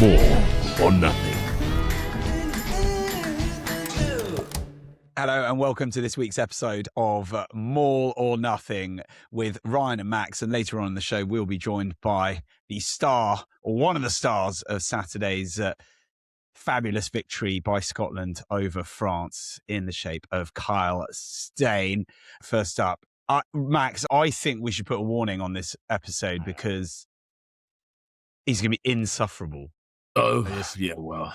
Maul or Nothing. Hello and welcome to this week's episode of Maul or Nothing with Ryan and Max. And later on in the show, we'll be joined by the star, or one of the stars of Saturday's fabulous victory by Scotland over France in the shape of Kyle Steyn. First up, Max, I think we should put a warning on this episode because he's going to be insufferable. Oh, yeah, well,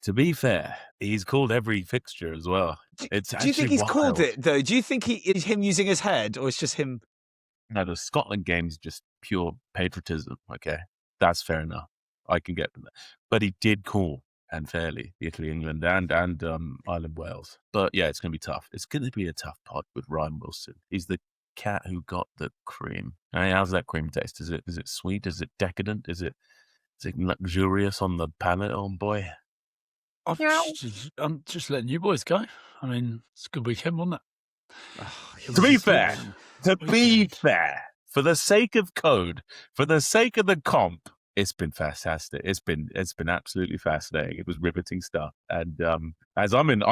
to be fair, he's called every fixture as well. Do you think he's called it, though? Do you think it's him using his head, or it's just him? No, the Scotland game's just pure patriotism, okay? That's fair enough. I can get from that. But he did call, and fairly, Italy, England, and Ireland, Wales. But yeah, it's going to be tough. It's going to be a tough pod with Ryan Wilson. He's the cat who got the cream. Hey, how's that cream taste? Is it sweet? Is it decadent? Is it luxurious on the palate, old boy? I'm just letting you boys go. I mean, it's a good weekend, wasn't it? To be fair, for the sake of code, for the sake of the comp, it's been fantastic. It's been absolutely fascinating. It was riveting stuff. And as I'm in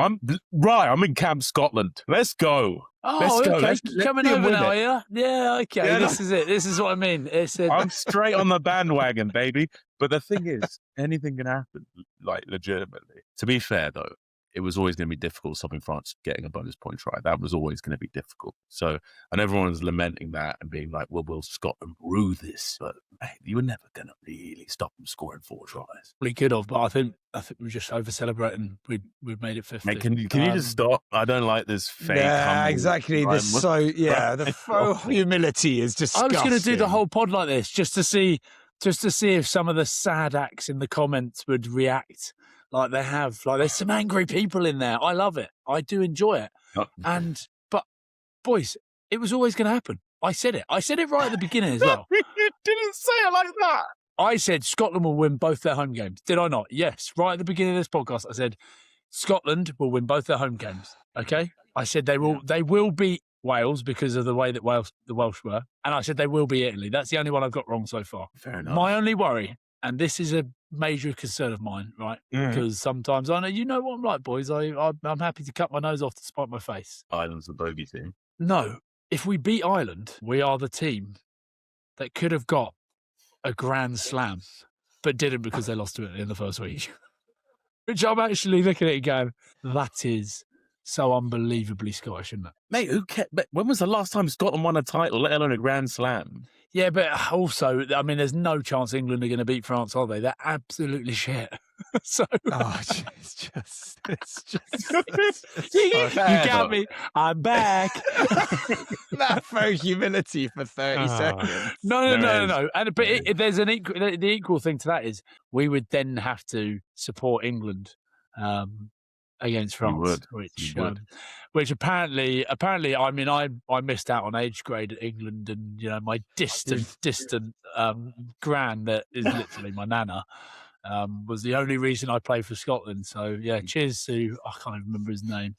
Camp Scotland. Let's go. Oh, let's go. Okay. Let's coming over now, yeah? Yeah, okay. Yeah, this is it. This is what I mean. I'm straight on the bandwagon, baby. But the thing is, anything can happen, like, legitimately. To be fair, though, it was always going to be difficult stopping France getting a bonus point try. That was always going to be difficult. So, and everyone was lamenting that and being like, well, will Scotland rue this? But mate, you were never going to really stop them scoring 4 tries. We could have, but I think we're just over-celebrating. We've made it 50. Mate, can you just stop? I don't like this fake. Yeah, exactly. The faux humility is disgusting. I was going to do the whole pod like this just to see if some of the sad acts in the comments would react like they have. Like, there's some angry people in there. I love it. I do enjoy it. But boys, it was always going to happen. I said it. I said it right at the beginning as well. You didn't say it like that. I said Scotland will win both their home games. Did I not? Yes. Right at the beginning of this podcast, I said Scotland will win both their home games. Okay. I said they will beat Wales because of the way that the Welsh were. And I said they will beat Italy. That's the only one I've got wrong so far. Fair enough. My only worry, and this is a major concern of mine, right? Because sometimes I know, you know what I'm like, boys. I'm happy to cut my nose off to spite my face. Ireland's the bogey team. No. If we beat Ireland, we are the team that could have got a grand slam, but didn't because they lost to it in the first week. Which I'm actually looking at it going, that is so unbelievably Scottish, isn't it? Mate, when was the last time Scotland won a title, let alone a Grand Slam? Yeah, but also, I mean, there's no chance England are going to beat France, are they? They're absolutely shit. So, it's just. You got me. I'm back. That faux humility for 30 seconds. No. But there's the equal thing to that is we would then have to support England against France, which apparently, I mean, I missed out on age grade at England, and my distant gran that is literally my nana. Was the only reason I played for Scotland. So, yeah, cheers to, I can't even remember his name.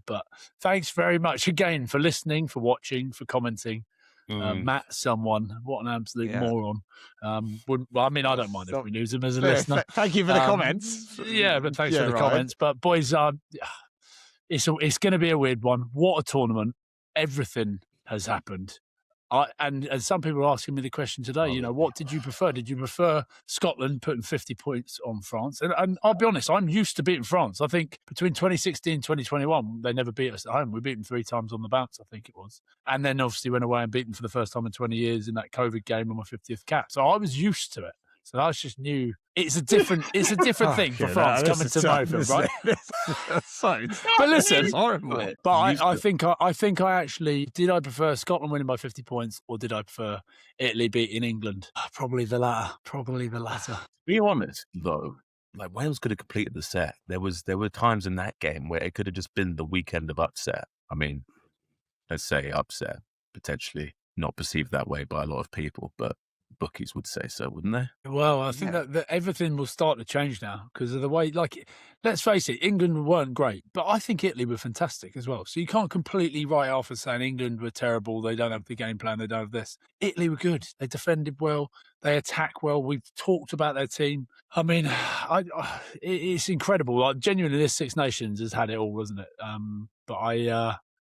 But thanks very much again for listening, for watching, for commenting. Matt, someone, what an absolute moron. I don't mind if we lose him as a listener. Thank you for the comments. Yeah, but thanks for the comments. But, boys, it's going to be a weird one. What a tournament. Everything has happened. And some people are asking me the question today, what did you prefer? Did you prefer Scotland putting 50 points on France? And I'll be honest, I'm used to beating France. I think between 2016 and 2021, they never beat us at home. We beat them 3 times on the bounce, I think it was. And then obviously went away and beat them for the first time in 20 years in that COVID game on my 50th cap. So I was used to it. So I just knew it's a different thing for France coming to Nova, right? But listen, it's horrible. But I think I actually did. I prefer Scotland winning by 50 points, or did I prefer Italy beating England? Probably the latter. To be honest, though, like, Wales could have completed the set. There were times in that game where it could have just been the weekend of upset. I mean, let's say upset, potentially not perceived that way by a lot of people, but bookies would say so, wouldn't they? Well, I think that everything will start to change now because of the way, like, let's face it, England weren't great, but I think Italy were fantastic as well. So you can't completely write off as saying England were terrible. They don't have the game plan. They don't have this. Italy were good. They defended well. They attack well. We've talked about their team. I mean, it's incredible. Like, genuinely, this Six Nations has had it all, wasn't it? But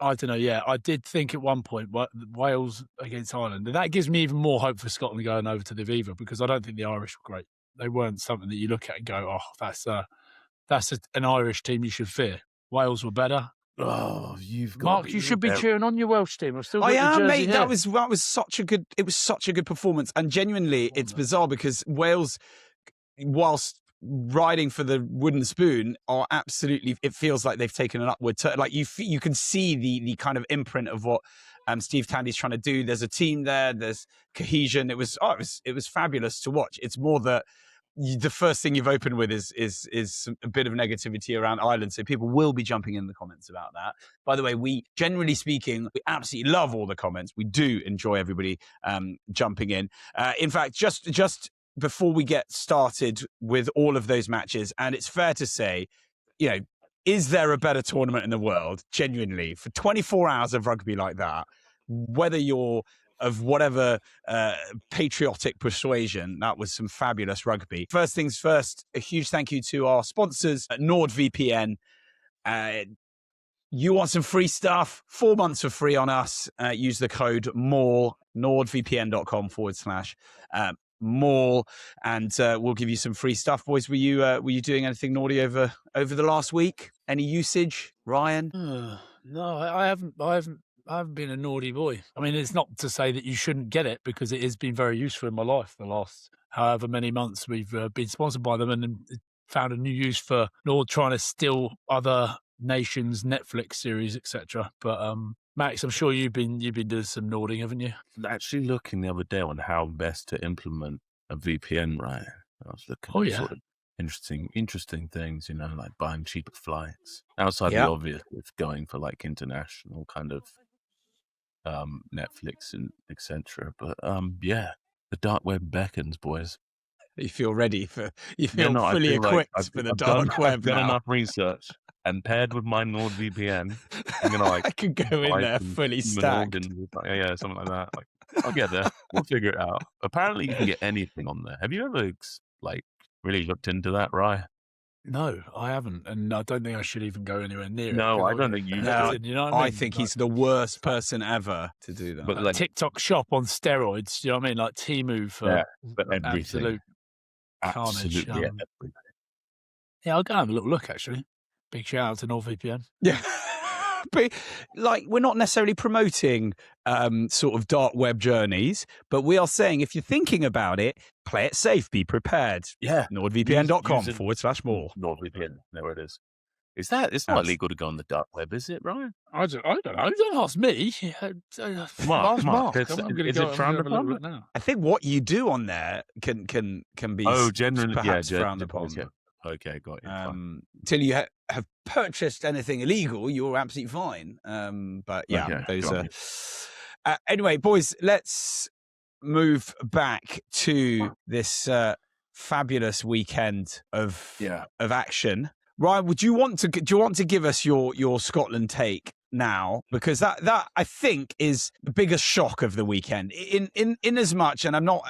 I don't know. Yeah, I did think at one point Wales against Ireland, and that gives me even more hope for Scotland going over to the Aviva because I don't think the Irish were great. They weren't something that you look at and go, "Oh, that's an Irish team you should fear." Wales were better. Oh, you've got Mark. You should be cheering on your Welsh team. I've still got your jersey mate. here. That was such a good. It was such a good performance, and genuinely, it's bizarre because Wales, whilst riding for the wooden spoon, are absolutely, it feels like they've taken an upward turn. Like you can see the kind of imprint of what Steve Tandy's trying to do. There's a team there, there's cohesion. It was fabulous to watch. It's more that the first thing you've opened with is a bit of negativity around Ireland, so people will be jumping in the comments about that. By the way, we generally speaking, we absolutely love all the comments. We do enjoy everybody jumping in. In fact, just before we get started with all of those matches, and it's fair to say, is there a better tournament in the world, genuinely, for 24 hours of rugby like that, whether you're of whatever patriotic persuasion? That was some fabulous rugby. First things first, a huge thank you to our sponsors at NordVPN. You want some free stuff? 4 months for free on us. Use the code Maul, nordvpn.com/Maul, and we'll give you some free stuff. Boys, were you doing anything naughty over the last week? Any usage, Ryan? No, I haven't been a naughty boy. I mean, it's not to say that you shouldn't get it because it has been very useful in my life the last however many months we've been sponsored by them and found a new use for Nord trying to steal other nations' Netflix series, etc. But Max, I'm sure you've been doing some nodding, haven't you? Actually looking the other day on how best to implement a VPN, right? I was looking at sort of interesting things, like buying cheaper flights outside the obvious, with going for like international kind of Netflix and etc. But the dark web beckons, boys. You feel ready fully equipped for the dark web. I've done enough research, and paired with my NordVPN, I'm gonna I could go in there fully stacked. Something like that. Like, I'll get there. We'll figure it out. Apparently, you can get anything on there. Have you ever really looked into that, Rye? No, I haven't, and I don't think I should even go anywhere near it. No, I don't think you should. You know what I mean? I think he's the worst person ever to do that. But TikTok shop on steroids, you know what I mean? Like Temu for absolute carnage. Everything. Yeah, I'll go have a little look, actually. Big shout out to NordVPN. Yeah. But we're not necessarily promoting sort of dark web journeys, but we are saying if you're thinking about it, play it safe, be prepared. Yeah. NordVPN.com/Maul. NordVPN, there it is. It's not illegal to go on the dark web, is it, Ryan? I don't know. Don't ask me. Mark. I'm Is it frowned upon? Now. I think what you do on there can be generally perhaps frowned upon. Okay, got you. Till you have purchased anything illegal, you're absolutely fine. But yeah, those are. Anyway, boys, let's move back to this fabulous weekend of action. Ryan, would you want to give us your Scotland take now? Because that I think is the biggest shock of the weekend. In as much, and I'm not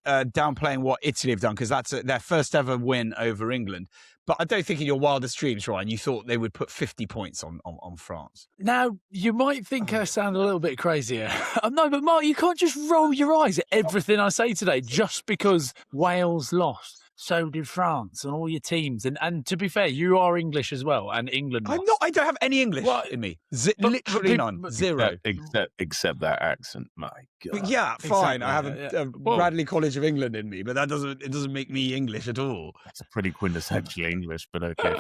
downplaying what Italy have done because that's their first ever win over England. But I don't think in your wildest dreams, Ryan, you thought they would put 50 points on France. Now, you might think I sound a little bit crazy here. No, but Mark, you can't just roll your eyes at everything I say today just because Wales lost. So did France and all your teams. And to be fair, you are English as well, and England lost. I'm not. I don't have any English in me. Literally none. Zero. Except that accent. My God. But yeah, fine. Exactly. I have a Bradley College of England in me, but it doesn't make me English at all. That's a pretty quintessentially English, but okay.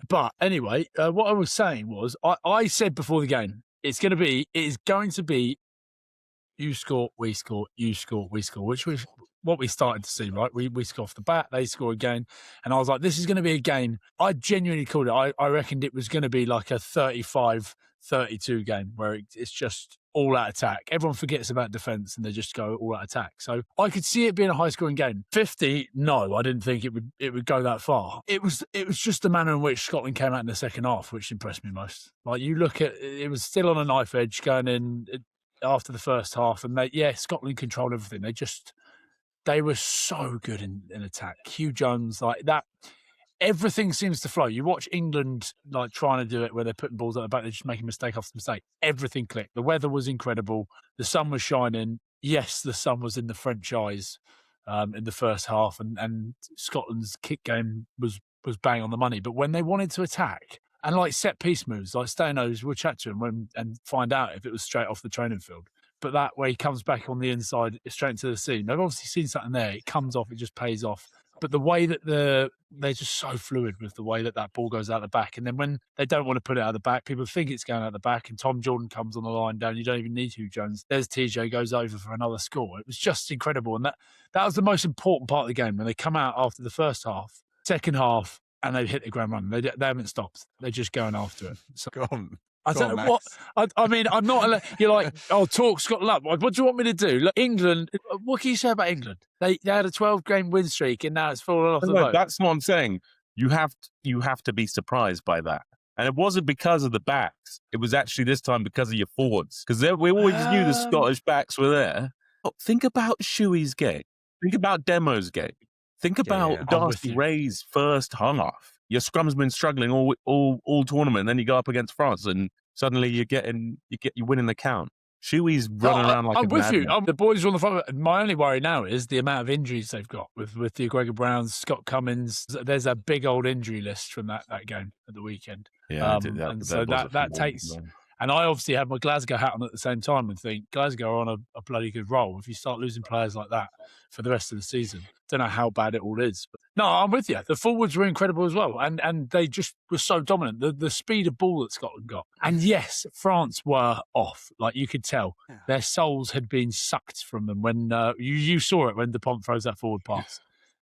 But anyway, what I was saying was, I said before the game, it is going to be you score, we score, you score, we score, which was what we started to see, right? We score off the bat, they score again. And I was like, this is going to be a game. I genuinely called it. I reckoned it was going to be like a 35-0 32 game where it's just all out attack. Everyone forgets about defence and they just go all out attack. So I could see it being a high scoring game. 50, no, I didn't think it would go that far. It was just the manner in which Scotland came out in the second half which impressed me most. Like, you look at it, was still on a knife edge going in after the first half, and Scotland controlled everything. They were so good in attack. Hugh Jones, like that. Everything seems to flow. You watch England like trying to do it where they're putting balls at the back, they're just making mistake after mistake. Everything clicked. The weather was incredible. The sun was shining. Yes, the sun was in the French eyes in the first half, and Scotland's kick game was bang on the money. But when they wanted to attack and like set piece moves, like Stanos, we'll chat to him and find out if it was straight off the training field. But that way he comes back on the inside, straight into the seam. They've obviously seen something there. It comes off, it just pays off. But the way that they're just so fluid with the way that ball goes out the back. And then when they don't want to put it out the back, people think it's going out the back, and Tom Jordan comes on the line down. You don't even need Hugh Jones. There's TJ, goes over for another score. It was just incredible. And that was the most important part of the game, when they come out after the first half, second half, and they've hit the ground running. They haven't stopped. They're just going after it. So, Go on. I don't know what. I mean, I'm not. You're like, oh, talk Scotland up. What do you want me to do? Look, England. What can you say about England? They had a 12-game win streak, and now it's fallen off the boat. That's what I'm saying. You have to be surprised by that, and it wasn't because of the backs. It was actually this time because of your forwards, because we always knew the Scottish backs were there. Oh, think about Shuey's game. Think about Demo's game. Think about Darcy Ray's first half. Your scrum's been struggling all tournament, and then you go up against France, and suddenly you're winning the count. Shuey's running around like a madman. I'm with you. The boys are on the front. My only worry now is the amount of injuries they've got with the Gregor Browns, Scott Cummins. There's a big old injury list from that game at the weekend. Yeah, that takes. And I obviously have my Glasgow hat on at the same time and think Glasgow are on a bloody good roll. If you start losing players like that for the rest of the season, don't know how bad it all is. But no, I'm with you. The forwards were incredible as well. And they just were so dominant. The speed of ball that Scotland got. And yes, France were off. Like, you could tell. Yeah. Their souls had been sucked from them when you saw it when Dupont throws that forward pass.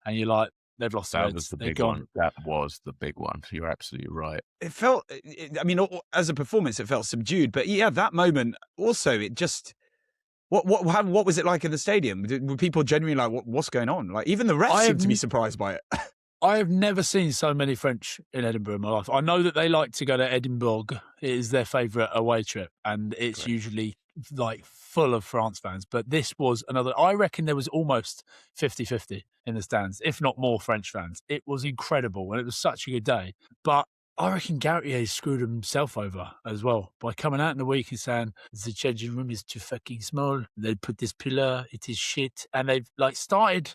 And you're like, they've lost their heads. They're gone. That was the big one. You're absolutely right. It felt, I mean, as a performance, it felt subdued. But yeah, that moment also, it just, what was it like in the stadium? Were people genuinely like, what's going on? Like, even the refs seemed to be surprised by it. I have never seen so many French in Edinburgh in my life. I know that they like to go to Edinburgh. It is their favourite away trip, and it's usually like full of France fans. But this was another, I reckon there was almost 50-50 in the stands, if not more French fans. It was incredible, and it was such a good day. But I reckon Gautier screwed himself over as well by coming out in the week and saying, the changing room is too fucking small. They put this pillar, it is shit. And they've like started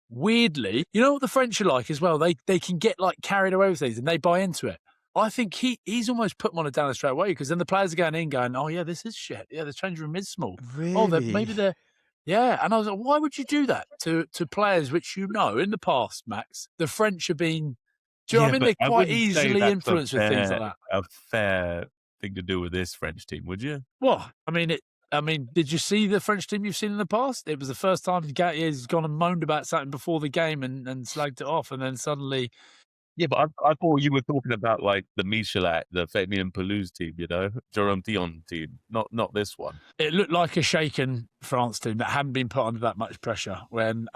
weirdly, you know what the French are like as well? They can get like carried away with things and they buy into it. I think he's almost put them on a downer straight away, because then the players are going in going, oh yeah, this is shit. Yeah, the changing room is small. Really? Oh, maybe they're... Yeah, and I was like, why would you do that to players which you know in the past, Max? The French have been... Do you know what I mean? They're quite easily influenced with things like that. A fair thing to do with this French team, would you? Well, I mean, did you see the French team you've seen in the past? It was the first time Gautier's gone and moaned about something before the game and slagged it off, and then suddenly... Yeah, but I thought you were talking about like the Michelat, the Fabien Pelouse team, you know, Jerome Dion team, not this one. It looked like a shaken France team that hadn't been put under that much pressure. And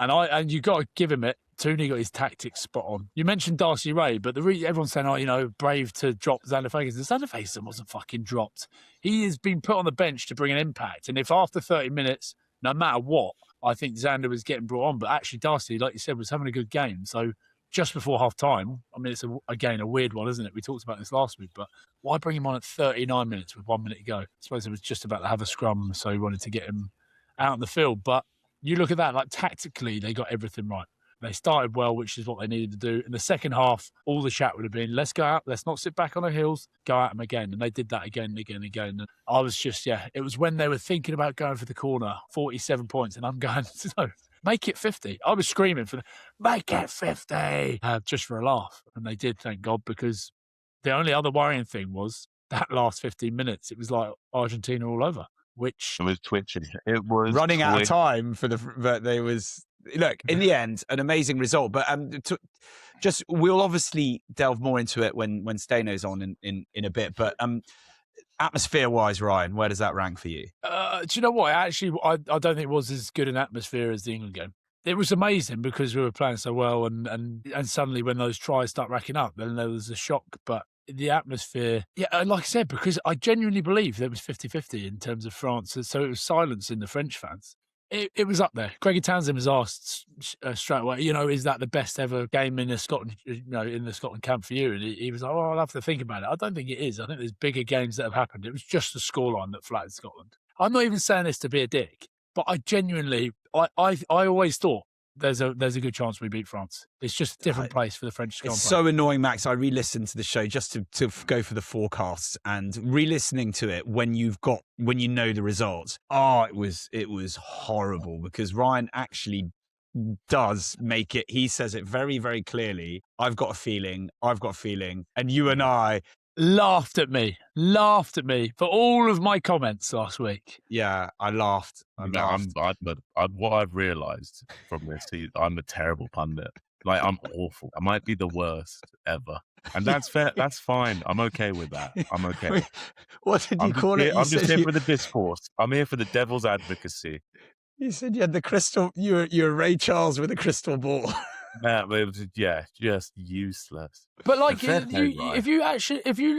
you got to give him it. Tooney got his tactics spot on. You mentioned Darcy Ray, but everyone's saying, oh, you know, brave to drop Xander Fagerson. Xander Fagerson wasn't fucking dropped. He has been put on the bench to bring an impact. And if after 30 minutes, no matter what, I think Xander was getting brought on, but actually Darcy, like you said, was having a good game. So just before half time, I mean, it's again a weird one, isn't it? We talked about this last week, but why bring him on at 39 minutes with 1 minute to go? I suppose it was just about to have a scrum, so he wanted to get him out in the field. But you look at that, like tactically, they got everything right. They started well, which is what they needed to do. In the second half, all the chat would have been, let's go out, let's not sit back on our heels, go at them again. And they did that again and again and again. And I was just, it was when they were thinking about going for the corner, 47 points, and I'm going, no, make it 50. I was screaming for make it 50, just for a laugh. And they did, thank God, because the only other worrying thing was that last 15 minutes, it was like Argentina all over, which... It was twitching. It was running out of time but they was... Look, in the end, an amazing result. But we'll obviously delve more into it when Stano's on in a bit. But Atmosphere-wise, Ryan, where does that rank for you? Do you know what? Actually, I don't think it was as good an atmosphere as the England game. It was amazing because we were playing so well, and suddenly when those tries start racking up, then there was a shock. But the atmosphere, like I said, because I genuinely believe there was 50-50 in terms of France, so it was silence in the French fans. It was up there. Gregor Townsend was asked straight away, is that the best ever game in the Scotland, in the Scotland camp for you? And he was like, "Oh, I'll have to think about it." I don't think it is. I think there's bigger games that have happened. It was just the scoreline that flattered Scotland. I'm not even saying this to be a dick, but I genuinely, I always thought there's a good chance we beat France. It's just a different place for the French to go. It's so annoying, Max. I re-listened to the show just to go for the forecasts, and re-listening to it when you know the results. Oh, it was horrible because Ryan actually does make it. He says it very, very clearly. I've got a feeling, and you and I laughed at me for all of my comments last week. Yeah, I laughed. What I've realised from this, I'm a terrible pundit. Like, I'm awful. I might be the worst ever. And that's fair. That's fine. I'm okay with that. I'm okay. What did you call it? I'm just here for the discourse. I'm here for the devil's advocacy. You said you had the crystal. You're Ray Charles with a crystal ball. It was, just useless. But like, if you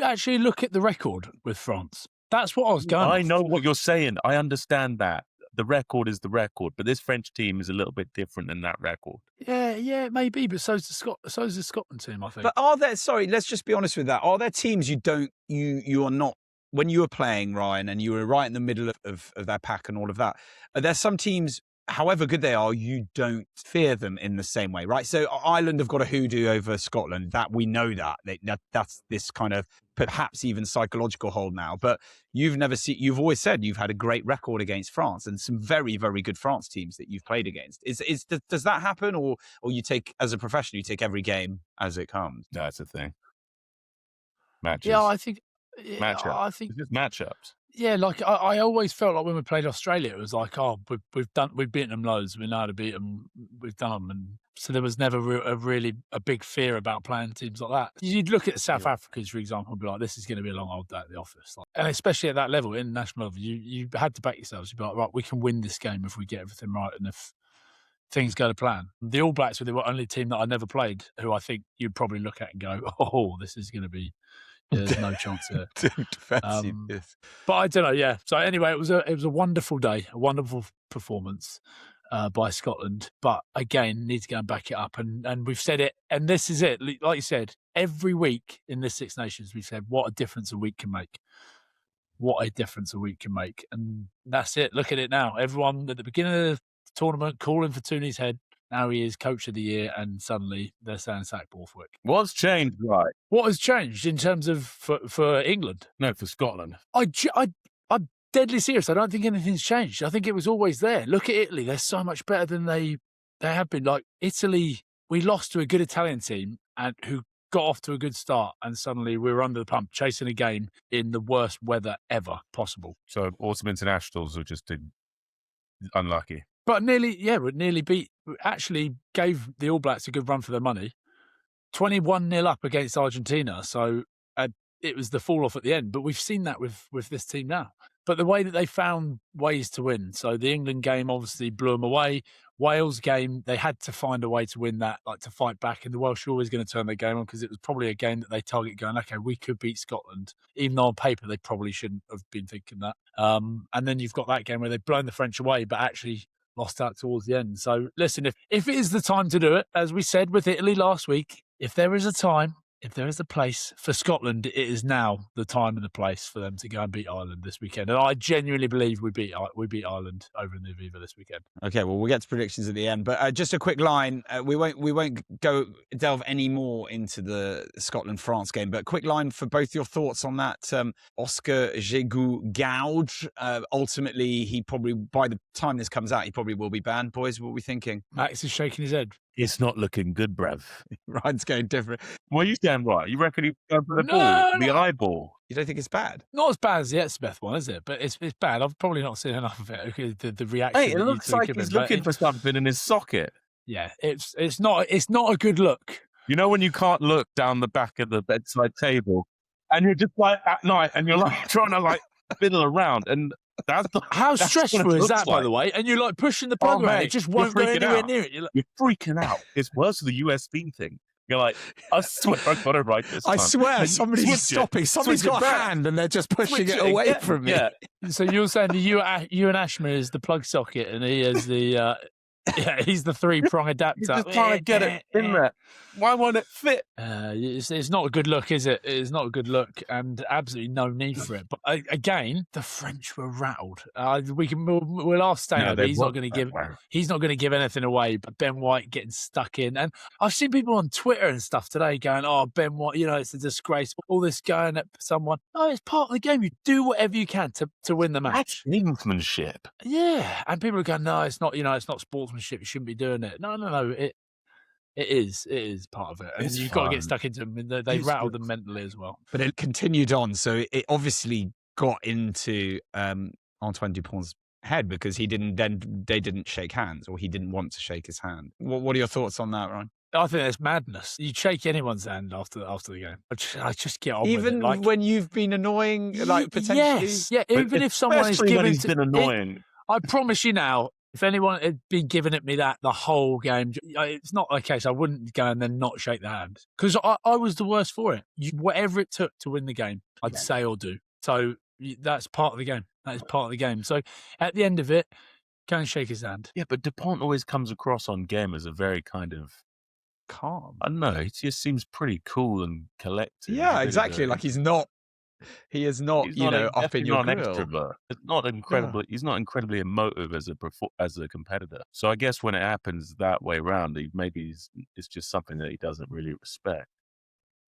actually look at the record with France, that's what I was going. I know what you're saying. I understand that the record is the record, but this French team is a little bit different than that record. Yeah, maybe, but so's the Scotland team, I think. But are there? Sorry, let's just be honest with that. Are there teams you are not? When you were playing, Ryan, and you were right in the middle of that pack and all of that, are there some teams, however good they are, you don't fear them in the same way, right? So Ireland have got a hoodoo over Scotland. That we know that's this kind of perhaps even psychological hold now. But you've always said you've had a great record against France and some very, very good France teams that you've played against. Does that happen, or you take, as a professional, you take every game as it comes? That's the thing. Matches. Yeah, I think. Matchups. I think it's just matchups. Yeah, like I always felt like when we played Australia, it was like, oh, we've beaten them loads. We know how to beat them. We've done them, and so there was never really a big fear about playing teams like that. You'd look at South Africans, for example, and be like, this is going to be a long old day at the office. And especially at that level, international level, you had to back yourselves. You'd be like, right, we can win this game if we get everything right, and if things go to plan. The All Blacks were the only team that I never played, who I think you'd probably look at and go, oh, this is going to be. There's no chance here. But I don't know. Yeah. So anyway, it was a wonderful day, a wonderful performance by Scotland. But again, need to go and back it up. And we've said it, and this is it. Like you said, every week in this Six Nations, we've said what a difference a week can make. What a difference a week can make, and that's it. Look at it now. Everyone at the beginning of the tournament calling for Tooney's head. Now he is coach of the year, and suddenly they're saying sack Borthwick. What's changed, right? What has changed in terms of for England? No, for Scotland. I'm deadly serious. I don't think anything's changed. I think it was always there. Look at Italy. They're so much better than they have been. Like Italy, we lost to a good Italian team and who got off to a good start, and suddenly we were under the pump, chasing a game in the worst weather ever possible. So autumn internationals were just unlucky. But nearly beat. Actually, gave the All Blacks a good run for their money. 21-0 up against Argentina, so it was the fall off at the end. But we've seen that with this team now. But the way that they found ways to win. So the England game obviously blew them away. Wales game, they had to find a way to win that, like to fight back. And the Welsh were always going to turn their game on because it was probably a game that they target going, okay, we could beat Scotland. Even though on paper they probably shouldn't have been thinking that. And then you've got that game where they've blown the French away, but actually lost out towards the end. So listen, if it is the time to do it, as we said with Italy last week, if there is a time, if there is a place for Scotland, it is now the time and the place for them to go and beat Ireland this weekend. And I genuinely believe we beat Ireland over in the Aviva this weekend. Okay, well, we'll get to predictions at the end. But just a quick line. We won't go delve any more into the Scotland-France game. But a quick line for both your thoughts on that Oscar Jegou gouge. Ultimately, he probably, by the time this comes out, he probably will be banned. Boys, what are we thinking? Max is shaking his head. It's not looking good, bruv. Ryan's going different. Well, you stand right. You reckon he's going for the ball, the eyeball? You don't think it's bad? Not as bad as the Etzbeth one, is it? But it's bad. I've probably not seen enough of it. The reaction. Hey, it looks like he's looking for something in his socket. Yeah, it's not a good look. You know when you can't look down the back of the bedside table and you're just like at night, and you're like trying to like fiddle around, and that's how that's stressful is that, by the way? And you're like pushing the plug around, it just won't go anywhere near it. You're freaking out. It's worse than the USB thing. You're like, I swear I've got to write this. I swear somebody's stopping. Somebody's got a hand and they're just pushing it away from me. Yeah. So you're saying that you and Ashman is the plug socket and he is the he's the 3-prong adapter. You're just trying to get it in there. Why won't it fit? It's not a good look, is it? It's not a good look, and absolutely no need for it. But again, the French were rattled. We'll ask Stainer, but he's not going to give anything away. But Ben White getting stuck in, and I've seen people on Twitter and stuff today going, "Oh, Ben White, it's a disgrace." All this going at someone. Oh, it's part of the game. You do whatever you can to win the match. That's gamesmanship. Yeah, and people are going, "No, it's not. It's not sportsmanship. You shouldn't be doing it." No. It is part of it. And you've got to get stuck into them. They rattled them mentally as well. But it continued on. So it obviously got into Antoine Dupont's head because they didn't shake hands, or he didn't want to shake his hand. What are your thoughts on that, Ryan? I think that's madness. You'd shake anyone's hand after the game. I just get on with it. Even when you've been annoying, like potentially? Yes. Yeah, even if someone has been annoying. I promise you now, if anyone had been giving it me that the whole game, it's not the case. I wouldn't go and then not shake the hand because I was the worst for it. Whatever it took to win the game, I'd say or do. So that's part of the game. That is part of the game. So at the end of it, go and shake his hand. Yeah, but Dupont always comes across on game as a very kind of calm. I don't know. He just seems pretty cool and collected. Yeah, exactly. Like he's not. He is not, up in your grill. Extrovert. It's not incredibly. Yeah. He's not incredibly emotive as a competitor. So I guess when it happens that way around, it's just something that he doesn't really respect.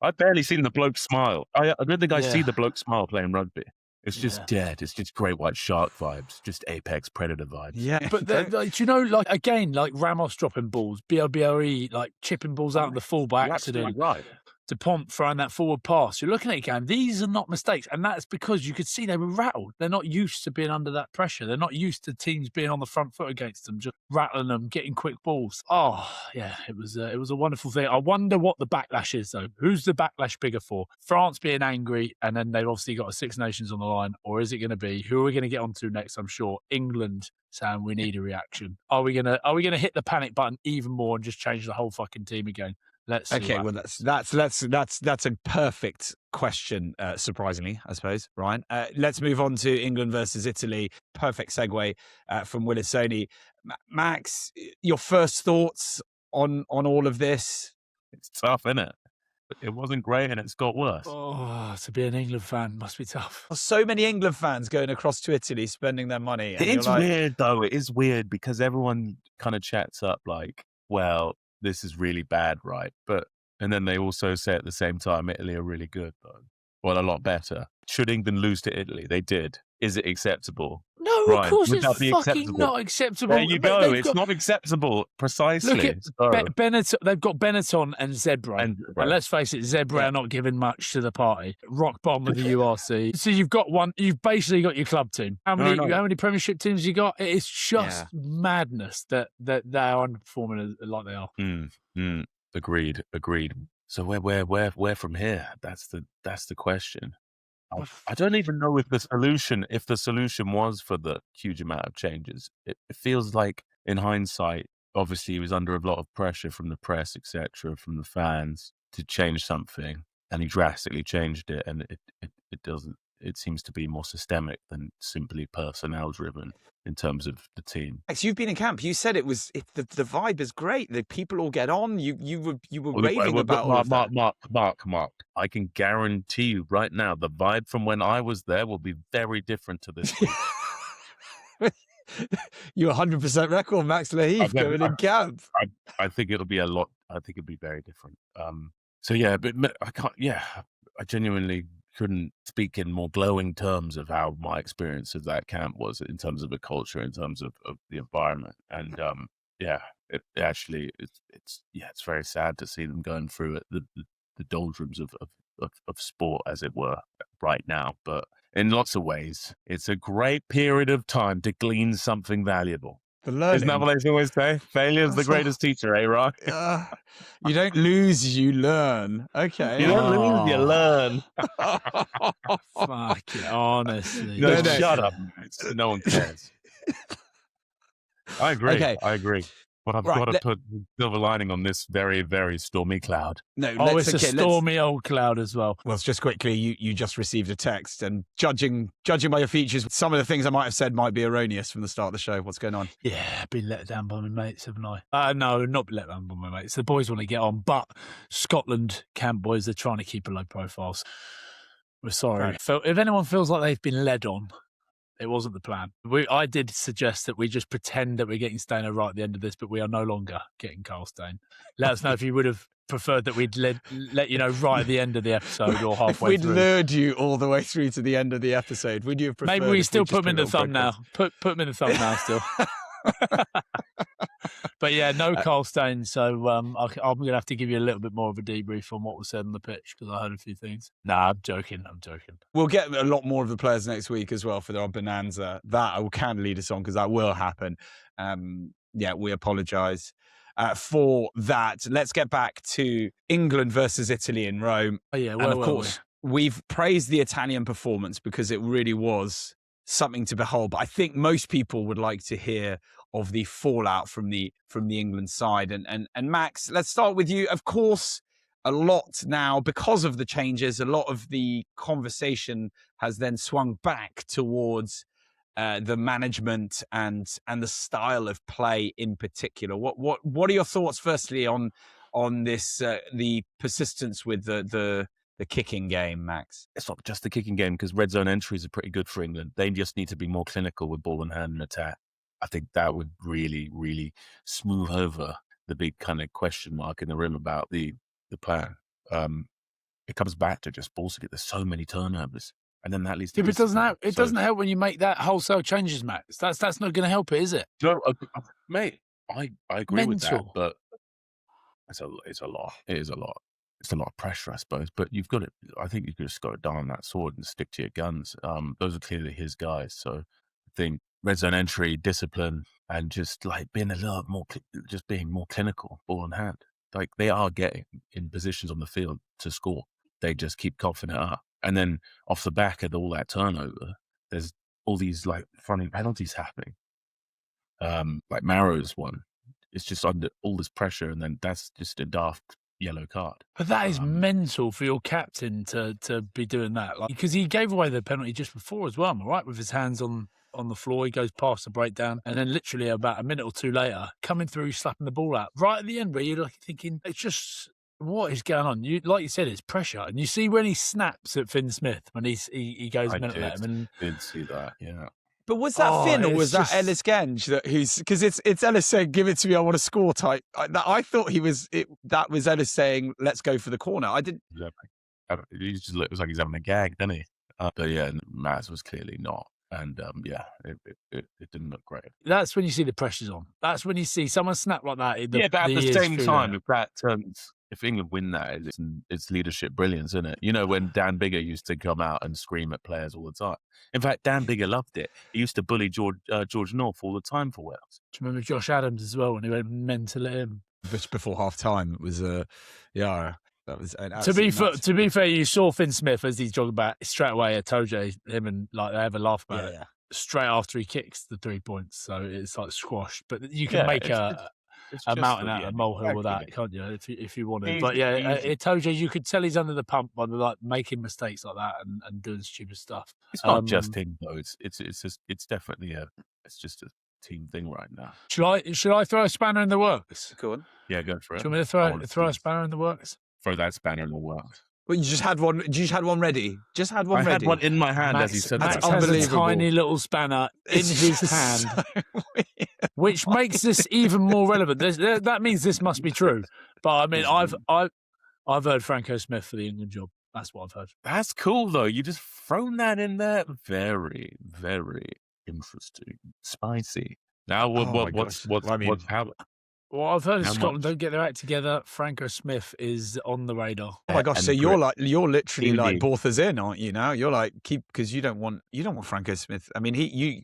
I've barely seen the bloke smile. I don't think I see the bloke smile playing rugby. It's just dead. It's just great white shark vibes, just apex predator vibes. Yeah, but like Ramos dropping balls, Bielle-Biarrey like chipping balls out of the full by accident. Right. Dupont throwing that forward pass. You're looking at it going, these are not mistakes. And that's because you could see they were rattled. They're not used to being under that pressure. They're not used to teams being on the front foot against them, just rattling them, getting quick balls. Oh, yeah, it was a wonderful thing. I wonder what the backlash is, though. Who's the backlash bigger for? France being angry, and then they've obviously got a Six Nations on the line, or is it going to be, who are we going to get onto next, I'm sure? England saying we need a reaction. Are we gonna hit the panic button even more and just change the whole fucking team again? Let's see. Okay, well, that's a perfect question. Surprisingly, I suppose, Ryan. Let's move on to England versus Italy. Perfect segue from Willisoni. Max, your first thoughts on all of this? It's tough, isn't it? It wasn't great, and it's got worse. Oh, to be an England fan must be tough. So many England fans going across to Italy, spending their money. It's weird, though. It is weird because everyone kind of chats up like, well, this is really bad, right? And then they also say at the same time, Italy are really good, though. Well, a lot better. Should England lose to Italy? They did. Is it acceptable? No, Ryan, of course it's fucking not acceptable. There you go. It's not acceptable. Precisely. Look at Benetton. They've got Benetton and Zebra. And let's face it, Zebra are not giving much to the party. Rock bottom of the URC. So you've got one. You've basically got your club team. How many Premiership teams you got? It's just madness that they are underperforming like they are. Agreed. So where from here? That's the question. I don't even know if the solution was for the huge amount of changes. It feels like, in hindsight, obviously he was under a lot of pressure from the press, etc., from the fans to change something, and he drastically changed it, and it doesn't. It seems to be more systemic than simply personnel driven in terms of the team. Max, you've been in camp. You said the vibe is great. The people all get on. You were raving about all of that. Mark. I can guarantee you right now, the vibe from when I was there will be very different to this week. You're 100% record, Max Lahif, going in camp. I think it'll be a lot. I think it'll be very different. So yeah, but I can't. Yeah, I genuinely couldn't speak in more glowing terms of how my experience of that camp was in terms of the culture, in terms of the environment. And it's very sad to see them going through it, the doldrums of sport, as it were, right now. But in lots of ways, it's a great period of time to glean something valuable. The learning. Isn't that what they always say? Failure's the greatest teacher, eh, Rock? You don't lose, you learn. Okay. You don't lose, you learn. Fuck it, honestly. No, shut up. No one cares. I agree. Okay. I agree. But I've got to put silver lining on this very, very stormy cloud. No, it's a stormy old cloud as well. Well, just quickly, you just received a text, and judging by your features, some of the things I might have said might be erroneous from the start of the show. What's going on? Yeah, been let down by my mates, haven't I? No, not been let down by my mates. The boys want to get on, but Scotland camp boys are trying to keep a low profile. We're sorry. Okay. If anyone feels like they've been led on, it wasn't the plan. I did suggest that we just pretend that we're getting Stainer right at the end of this, but we are no longer getting Carl Stain. Let us know if you would have preferred that we'd let you know right at the end of the episode or halfway through. If we'd lured you all the way through to the end of the episode, would you have preferred? Maybe we still put them in the thumbnail. Put them in the thumbnail still. But yeah, no Carl Stain, so I'm going to have to give you a little bit more of a debrief on what was said on the pitch because I heard a few things. Nah, I'm joking. We'll get a lot more of the players next week as well for our bonanza. That can lead us on because that will happen. We apologise for that. Let's get back to England versus Italy in Rome. Oh yeah, and of course, we've praised the Italian performance because it really was something to behold. But I think most people would like to hear of the fallout from the England side. And Max, let's start with you. Of course, a lot now, because of the changes, a lot of the conversation has then swung back towards the management and the style of play in particular. What are your thoughts, firstly, on this the persistence with the kicking game, Max? It's not just the kicking game because red zone entries are pretty good for England. They just need to be more clinical with ball in hand and attack. I think that would really, really smooth over the big kind of question mark in the rim about the plan. It comes back to just bullshit. There's so many turnovers, and then that leads to. But it doesn't help when you make that wholesale changes, Max. That's not going to help it, is it? Mate, I agree with that, but it's a lot. It is a lot. It's a lot of pressure, I suppose. But you've got it. I think you've just got to die on that sword and stick to your guns. Those are clearly his guys. So I think red zone entry, discipline, and just like being a little more, just being more clinical, ball in hand. Like they are getting in positions on the field to score. They just keep coughing it up. And then off the back of all that turnover, there's all these like funny penalties happening. Like Marrow's one. It's just under all this pressure, and then that's just a daft yellow card. But that is mental for your captain to be doing that, like, because he gave away the penalty just before as well, am I right? With his hands on the floor, he goes past the breakdown, and then literally about a minute or two later, coming through, slapping the ball out right at the end, where you're like thinking, it's just what is going on? Like you said, it's pressure, and you see when he snaps at Finn Smith when he goes mental at him. And did see that, yeah. But was that Finn or was that Ellis Genge because it's Ellis saying, "Give it to me, I want to score" type? I thought that was Ellis saying, "Let's go for the corner." I didn't. It was like he's having a gag, didn't he? But yeah, Maz was clearly not, and it didn't look great. That's when you see the pressure's on. That's when you see someone snap like that. But at the same time, if that turns. If England win that, it's leadership brilliance, isn't it? You know, when Dan Biggar used to come out and scream at players all the time. In fact, Dan Biggar loved it. He used to bully George North all the time for Wales. Do you remember Josh Adams as well when he went mental at him? Just before half time, it was that was to be fair, you saw Finn Smith as he's jogging back straight away at Toje, him and like they have a laugh about it. Straight after he kicks the 3 points, so it's like squash. But you can make a mountain out of a molehill with that, can't you? If you want to. But Toje, you could tell he's under the pump by like making mistakes like that and doing stupid stuff. It's not just him though. It's definitely it's just a team thing right now. Should I throw a spanner in the works? Go on. Yeah, go for it. Do you want me to throw a spanner in the works? Throw that spanner in the works. Well, you just had one. You just had one ready. Just had one ready. I had one in my hand as he said. Max has a tiny little spanner in his hand, which makes this even more relevant. That means this must be true. But I mean, I've heard Franco Smith for the England job. That's what I've heard. That's cool though. You just thrown that in there. Very, very interesting, spicy. Now what's how? Well, I've heard Scotland don't get their act together. Franco Smith is on the radar. Oh my gosh! So you're literally like Borthers in, aren't you? Now you're like because you don't want Franco Smith. I mean,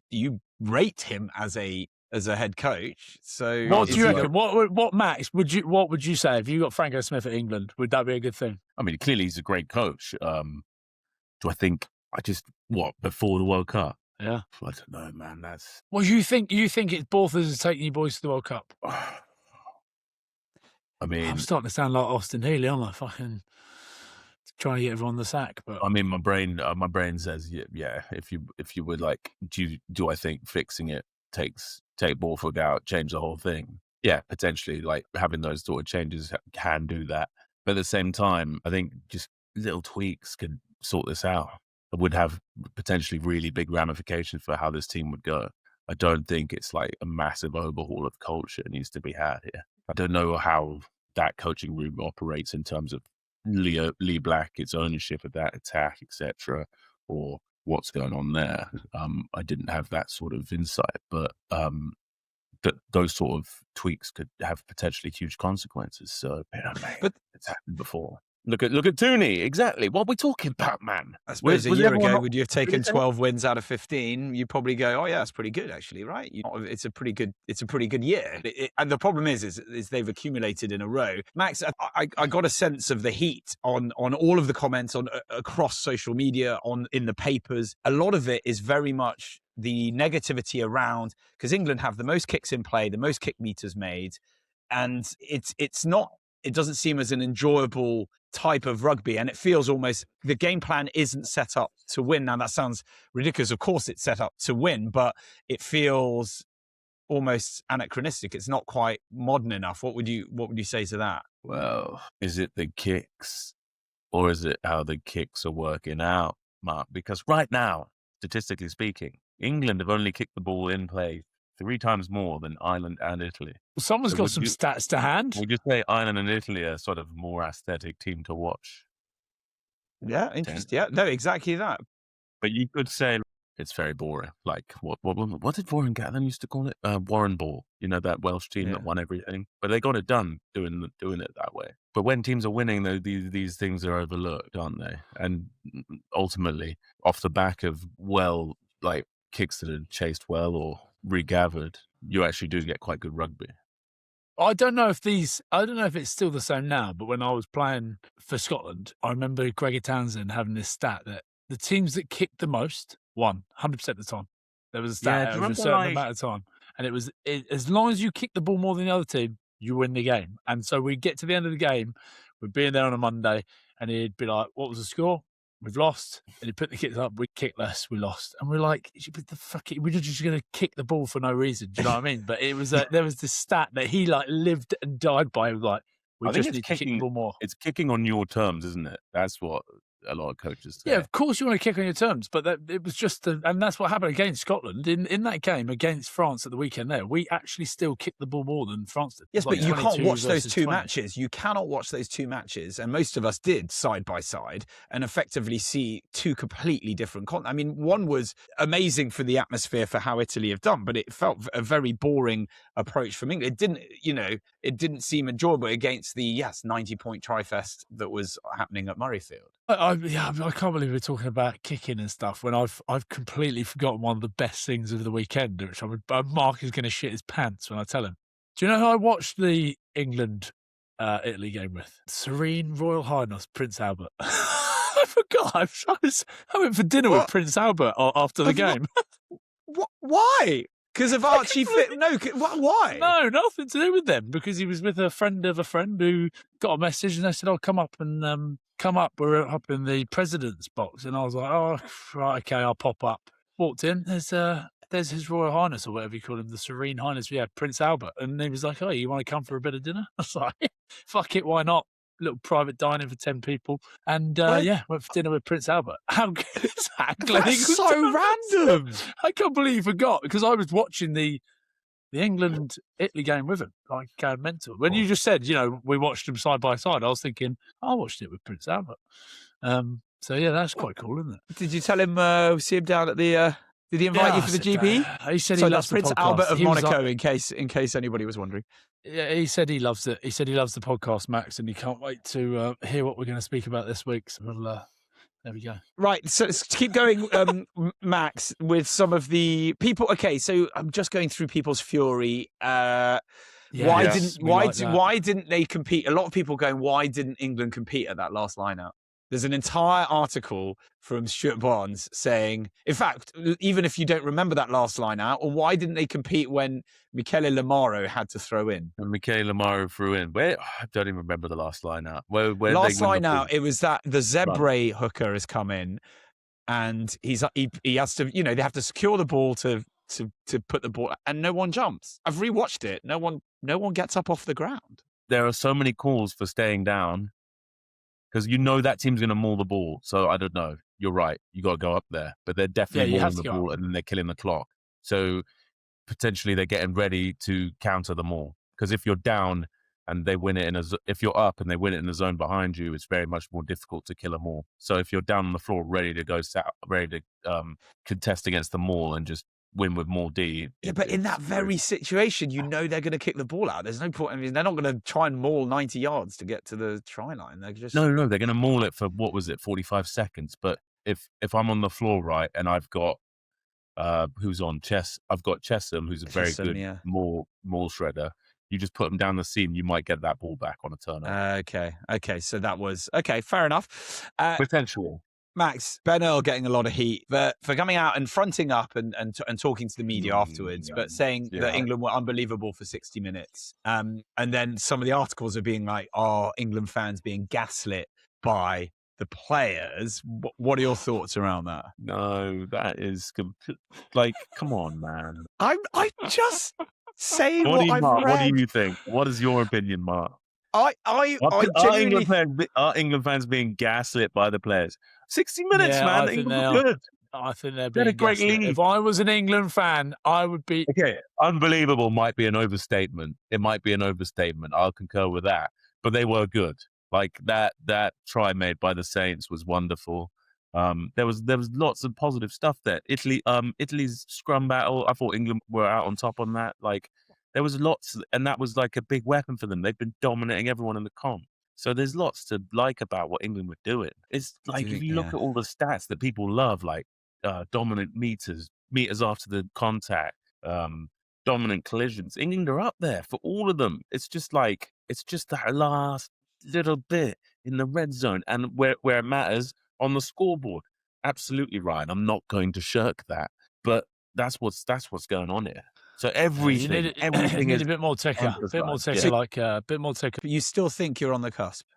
you rate him as a as a head coach. So what do you reckon? What Max what would you say if you got Franco Smith at England? Would that be a good thing? I mean, clearly he's a great coach. Do I think before the World Cup? Yeah. I don't know, man. That's Well, you think it's Borthos is taking you boys to the World Cup? I mean, I'm starting to sound like Austin Healey, aren't I? Fucking trying to get everyone the sack, but I mean, my brain says, yeah. If you would like, do I think fixing it take Borthos out, change the whole thing? Yeah, potentially. Like having those sort of changes can do that, but at the same time, I think just little tweaks could sort this out. It would have potentially really big ramifications for how this team would go. I don't think it's like a massive overhaul of culture needs to be had here. I don't know how that coaching room operates in terms of Lee Black, its ownership of that attack, etc., or what's going on there. I didn't have that sort of insight, but those sort of tweaks could have potentially huge consequences. So, but it's happened before. Look at Tooney. Exactly. What are we talking about, man? I suppose a year ago, would you have taken 12 wins out of 15? You'd probably go, oh yeah, that's pretty good, actually, right? It's a pretty good year. And the problem is they've accumulated in a row. Max, I got a sense of the heat on all of the comments across social media, in the papers. A lot of it is very much the negativity around, because England have the most kicks in play, the most kick meters made, and it's not. It doesn't seem as an enjoyable type of rugby, and it feels almost the game plan isn't set up to win. Now that sounds ridiculous. Of course, it's set up to win, but it feels almost anachronistic. It's not quite modern enough. What would you say to that? Well, is it the kicks, or is it how the kicks are working out, Mark? Because right now, statistically speaking, England have only kicked the ball in play 3 times more than Ireland and Italy. Well, someone's got some stats to hand. Would you say Ireland and Italy are sort of more aesthetic team to watch? Yeah, interesting. Yeah, no, exactly that. But you could say it's very boring. Like what did Warren Gatland used to call it? Warren Ball. You know, that Welsh team that won everything. But they got it done doing it that way. But when teams are winning, though, these things are overlooked, aren't they? And ultimately, off the back of kicks that are chased well or regathered, you actually do get quite good rugby. I don't know if it's still the same now, but when I was playing for Scotland, I remember Gregor Townsend having this stat that the teams that kicked the most won 100% of the time. There was a stat over a certain amount of time, and it was as long as you kick the ball more than the other team, you win the game. And so we get to the end of the game, we'd be in there on a Monday, and he'd be like, "What was the score? We've lost." And he put the kicks up, we kicked less, we lost. And we're like, we're just going to kick the ball for no reason. Do you know what I mean? But it was there was this stat that he lived and died by. It was like, we just need to kick the ball more. It's kicking on your terms, isn't it? That's what a lot of coaches say. Yeah, of course you want to kick on your terms, but it was just, and that's what happened against Scotland in that game against France at the weekend. There, we actually still kicked the ball more than France did. Yes, but you can't watch those two matches. You cannot watch those two matches, and most of us did side by side, and effectively see two completely different. I mean, one was amazing for the atmosphere for how Italy have done, but it felt a very boring approach from England. It didn't seem enjoyable against the 90-point tri-fest that was happening at Murrayfield. I can't believe we're talking about kicking and stuff when I've completely forgotten one of the best things of the weekend, which Mark is going to shit his pants when I tell him. Do you know who I watched the England Italy game with? Serene Royal Highness Prince Albert. I forgot. I went for dinner with Prince Albert after the game. Why? Because of Archie Fit? No, why? No, nothing to do with them. Because he was with a friend of a friend who got a message and they said, "Oh, come up and come up. We're up in the president's box." And I was like, "Oh, right, okay, I'll pop up." Walked in. There's His Royal Highness, or whatever you call him, the Serene Highness. Yeah, Prince Albert. And he was like, "Oh, you want to come for a bit of dinner?" I was like, "Fuck it, why not?" Little private dining for 10 people. And went for dinner with Prince Albert. How good is that? That's so random. I can't believe you forgot, because I was watching the England-Italy game with him, like mental. When you just said, we watched them side by side, I was thinking, I watched it with Prince Albert. So yeah, that's quite cool, isn't it? Did you tell him, see him down at the, did he invite you for the GP? He said he loves Prince the podcast. Albert of Monaco, in case anybody was wondering. Yeah, he said he loves it. He said he loves the podcast, Max, and he can't wait to hear what we're going to speak about this week. So There we go. Right, so let's keep going, Max, with some of the people. Okay, so I'm just going through people's fury. Why didn't they compete? A lot of people going, why didn't England compete at that last line out? There's an entire article from Stuart Barnes saying, in fact, even if you don't remember that last line out, or why didn't they compete when Michele Lamaro had to throw in? And Michele Lamaro threw in. I don't even remember the last line out. Where last line out, it was that the Zebre hooker has come in, and he has to, they have to secure the ball to put the ball, and no one jumps. I've rewatched it. No one gets up off the ground. There are so many calls for staying down because that team's going to maul the ball. So I don't know. You're right. You got to go up there, but they're definitely mauling the ball and then they're killing the clock. So potentially they're getting ready to counter the maul. Because if you're down and they win it if you're up and they win it in the zone behind you, it's very much more difficult to kill them all. So if you're down on the floor, ready to contest against the maul and just win with more D. Yeah, but in that very situation, they're going to kick the ball out. There's no point. I mean, they're not going to try and maul 90 yards to get to the try line. They're just no. They're going to maul it for 45 seconds. But if I'm on the floor, right, and I've got who's on chess, I've got Chesham, who's a very good maul shredder. You just put them down the seam, you might get that ball back on a turnover. Okay. So that was fair enough. Potentially. Max, Ben Earl getting a lot of heat for coming out and fronting up and talking to the media afterwards, but saying that England were unbelievable for 60 minutes. And then some of the articles are being like, are England fans being gaslit by the players? What are your thoughts around that? No, that is come on, man. I'm just saying what I've read. What do you think? What is your opinion, Mark? Are England fans being gaslit by the players? 60 minutes, man. England were good. I think they're being a great lead. If I was an England fan, I would be... Okay, unbelievable might be an overstatement. It might be an overstatement. I'll concur with that. But they were good. Like that try made by the Saints was wonderful. There was lots of positive stuff there. Italy's scrum battle, I thought England were out on top on that. Like, there was lots, and that was like a big weapon for them. They've been dominating everyone in the comp. So there's lots to like about what England were doing. It's like, if you look at all the stats that people love, like dominant meters after the contact, dominant collisions, England are up there for all of them. It's just that last little bit in the red zone and where it matters on the scoreboard. Absolutely, Ryan. I'm not going to shirk that, but that's what's going on here. So everything is a bit more ticker, a bit more ticker. But you still think you're on the cusp?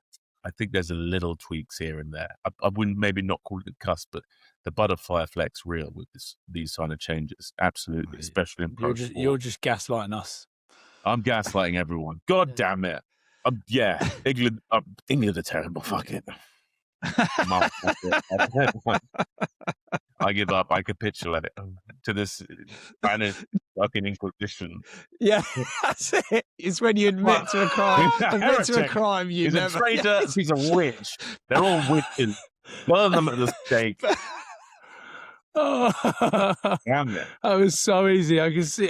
I think there's a little tweaks here and there. I wouldn't maybe not call it the cusp, but the butterfly effect's real with these kind of changes. Absolutely, especially in pro sport. You're just gaslighting us. I'm gaslighting everyone. God damn it. England are terrible. Fuck it. I give up. I capitulate to this kind of fucking inquisition. Yeah, that's it. It's when you admit to a crime. He's a traitor. He's a witch. They're all witches. Burn them at the stake. Damn it. That was so easy. I can see.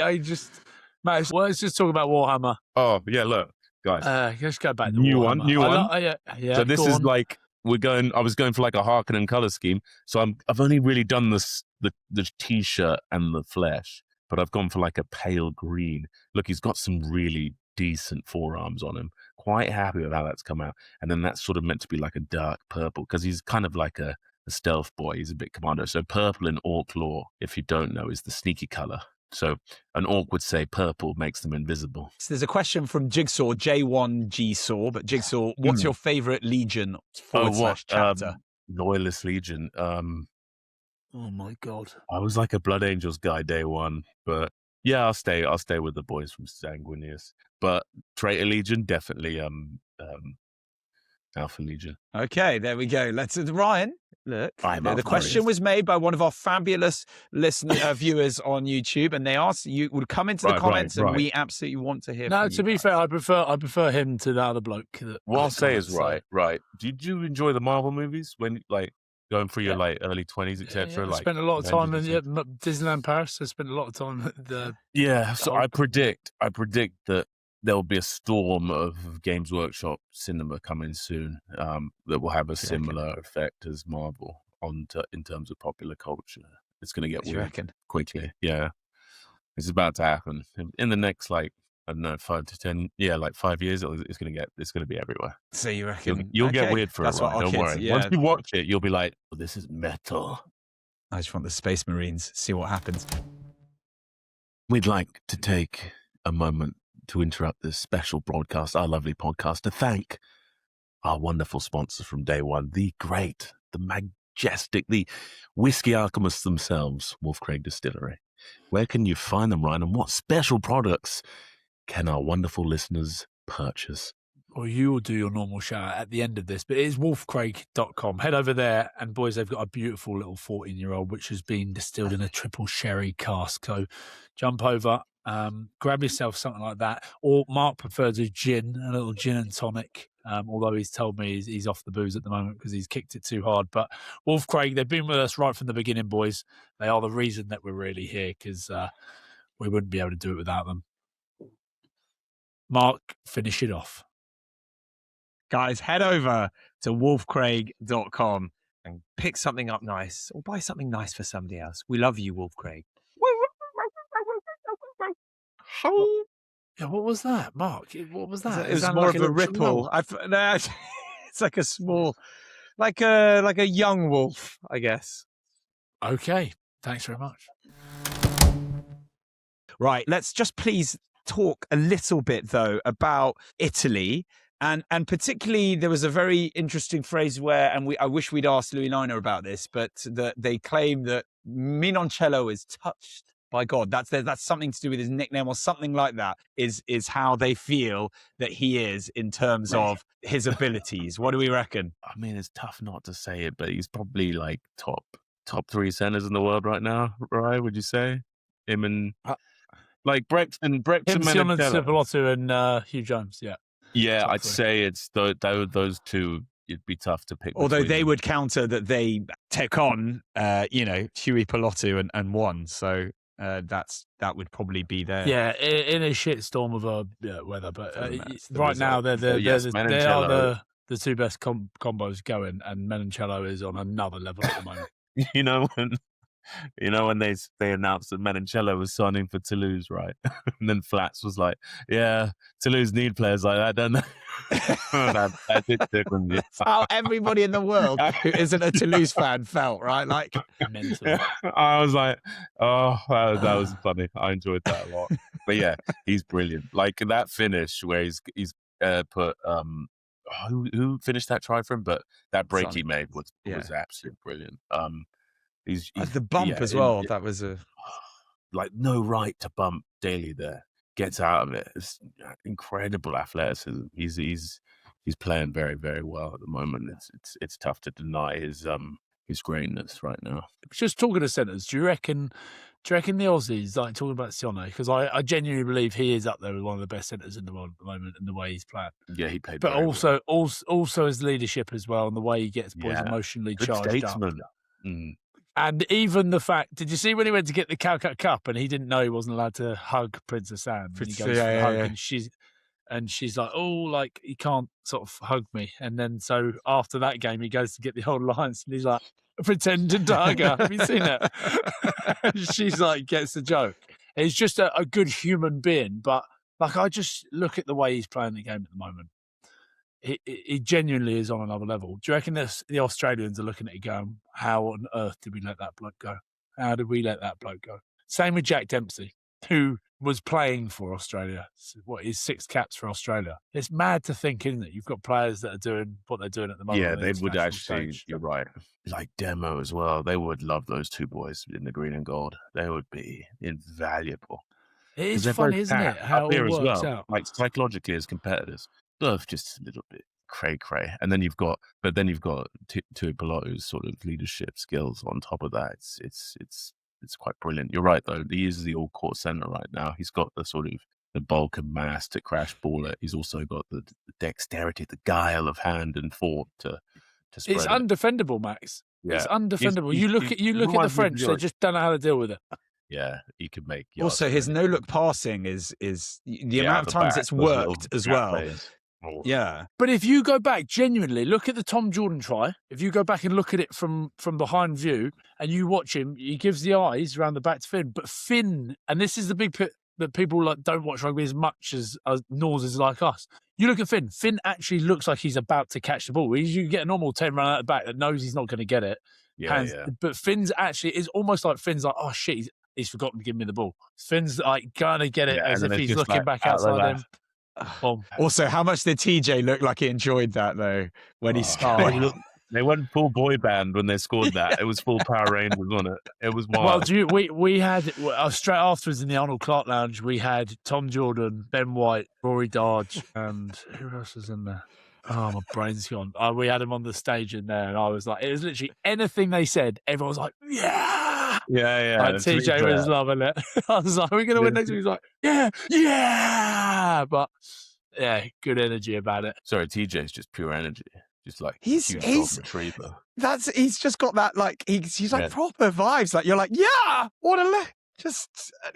Matt, let's just talk about Warhammer. Oh yeah, look, guys. Let's go back to new Warhammer. New one. Yeah. So this is like. I was going for like a Harkonnen color scheme. So I've only really done the t-shirt and the flesh, but I've gone for like a pale green. Look, he's got some really decent forearms on him. Quite happy with how that's come out. And then that's sort of meant to be like a dark purple because he's kind of like a stealth boy. He's a bit commando. So purple in Orc lore, if you don't know, is the sneaky color. So an Orc would say purple makes them invisible. So there's a question from Jigsaw, J1G Saw, but Jigsaw, what's your favourite legion /chapter? Loyalist Legion. Oh my God. I was like a Blood Angels guy day one, but yeah, I'll stay with the boys from Sanguinius. But Traitor Legion, definitely Alpha Legion. Okay, there we go. Ryan, look. The question was made by one of our fabulous viewers on YouTube, and they asked you would come into the comments, and we absolutely want to hear. No, to be fair, I prefer him to the other bloke. What I'll say is right. Did you enjoy the Marvel movies when going through your early 20s, etc.? I spent a lot of time in Disneyland Paris. I spent a lot of time at the. Yeah, so I predict that there will be a storm of Games Workshop cinema coming soon that will have a similar effect as Marvel. in terms of popular culture. It's going to get weird reckon? quickly. Yeah, it's about to happen in the next, like, I don't know, 5 to 10, like 5 years. It's going to be everywhere. So you reckon You'll get weird for That's a while. what our Don't kids, worry. Once you watch it, you'll be like, oh, this is metal. I just want the Space Marines, see what happens. We'd like to take a moment to interrupt this special broadcast, our lovely podcast, to thank our wonderful sponsors from day one, the great, the majestic, the whiskey alchemists themselves, Wolf Craig Distillery. Where can you find them, Ryan, and what special products can our wonderful listeners purchase? Well, you will do your normal shout out at the end of this, but it is wolfcraig.com. Head over there, and boys, they've got a beautiful little 14-year-old which has been distilled in a triple sherry cask. So jump over, grab yourself something like that. Or Mark prefers a little gin and tonic, although he's told me he's off the booze at the moment because he's kicked it too hard. But Wolf Craig, they've been with us right from the beginning, boys. They are the reason that we're really here, because we wouldn't be able to do it without them. Mark, finish it off. Guys, head over to wolfcraig.com and pick something up nice, or buy something nice for somebody else. We love you, Wolf Craig. Yeah, what was that, Mark? What was that? It was more like of a ripple. It's like a small, like a young wolf, I guess. Okay, thanks very much. Right, let's just please talk a little bit, though, about Italy. And particularly, there was a very interesting phrase where, and I wish we'd asked Louis Liner about this, but that they claim that Minoncello is touched by God. That's something to do with his nickname or something like that, is how they feel that he is in terms of his abilities. What do we reckon? I mean, it's tough not to say it, but he's probably like top 3 centers in the world right now, right? Would you say? Him and like Brexton, Cipolotto and Hugh Jones, yeah. Yeah, I'd say it's those two. It'd be tough to pick. Although they them. would counter that they took on, Huey Pilotu and won. So that would probably be there. Yeah, in a shitstorm of weather. But right now they are the two best combos going, and Menoncello is on another level at the moment. when they announced that Menoncello was signing for Toulouse, right? And then Flats was like, "Yeah, Toulouse need players like that, don't they?" That's how everybody in the world who isn't a Toulouse fan felt, right? Like, mental. I was like, "Oh, that was funny." I enjoyed that a lot. But yeah, he's brilliant. Like that finish where he's put who finished that try for him, but that break he made was absolutely brilliant. He's the bump as well. That was like no right to bump Daly there. Gets out of it. It's incredible athleticism. He's playing very, very well at the moment. It's tough to deny his greatness right now. Just talking to centres, do you reckon the Aussies, like talking about Sione, because I genuinely believe he is up there with one of the best centres in the world at the moment and the way he's playing. Yeah, he played. But also his leadership as well, and the way he gets boys emotionally good charged statesman. up. And even the fact, did you see when he went to get the Calcutta Cup and he didn't know he wasn't allowed to hug Princess Anne? And he goes to hug and she's like, oh, like, he can't sort of hug me. And then so after that game, he goes to get the old Lions and he's like, pretending to hug her. Have you seen it? And she's like, gets the joke. He's just a good human being. But like, I just look at the way he's playing the game at the moment. He genuinely is on another level. Do you reckon the Australians are looking at it going, how on earth did we let that bloke go? How did we let that bloke go? Same with Jack Dempsey, who was playing for Australia. Is 6 caps for Australia? It's mad to think, isn't it? You've got players that are doing what they're doing at the moment. Yeah, they would actually, you're right. Like Demo as well. They would love those two boys in the green and gold. They would be invaluable. It is funny, isn't it? How it all works out. Like psychologically as competitors. Both just a little bit cray, and then you've got Tui Pilotu's sort of leadership skills on top of that. It's quite brilliant. You're right though. He is the all court center right now. He's got the sort of the bulk and mass to crash ball it. He's also got the dexterity, the guile of hand and form to spread. It's undefendable, Max. Yeah. It's undefendable. You look at the French. They just don't know how to deal with it. Yeah, he could make. Also, his no-look passing is the amount of times it's worked as well. Yeah. But if you go back, genuinely, look at the Tom Jordan try. If you go back and look at it from behind view and you watch him, he gives the eyes around the back to Finn. But Finn, and this is the big pit that people like don't watch rugby as much as Norses like us. You look at Finn. Finn actually looks like he's about to catch the ball. You get a normal 10 run out the back that knows he's not going to get it. Yeah. But Finn's actually, it's almost like Finn's like, oh shit, he's forgotten to give me the ball. Finn's like going to get it as if he's looking back outside him. Also, how much did TJ look like he enjoyed that though when he scored? They went full boy band when they scored that. It was full Power Rangers, wasn't it? It was wild. Well, we had straight afterwards in the Arnold Clark Lounge. We had Tom Jordan, Ben White, Rory Darge, and who else was in there? Oh, my brain's gone. We had him on the stage in there, and I was like, it was literally anything they said. Everyone was like, yeah. Yeah. And TJ was loving it. I was like, we're going to win next week. He's like, yeah. But yeah, good energy about it. Sorry, TJ's just pure energy. Just like he's retriever. He's just got that like he's like proper vibes. Like you're like, yeah,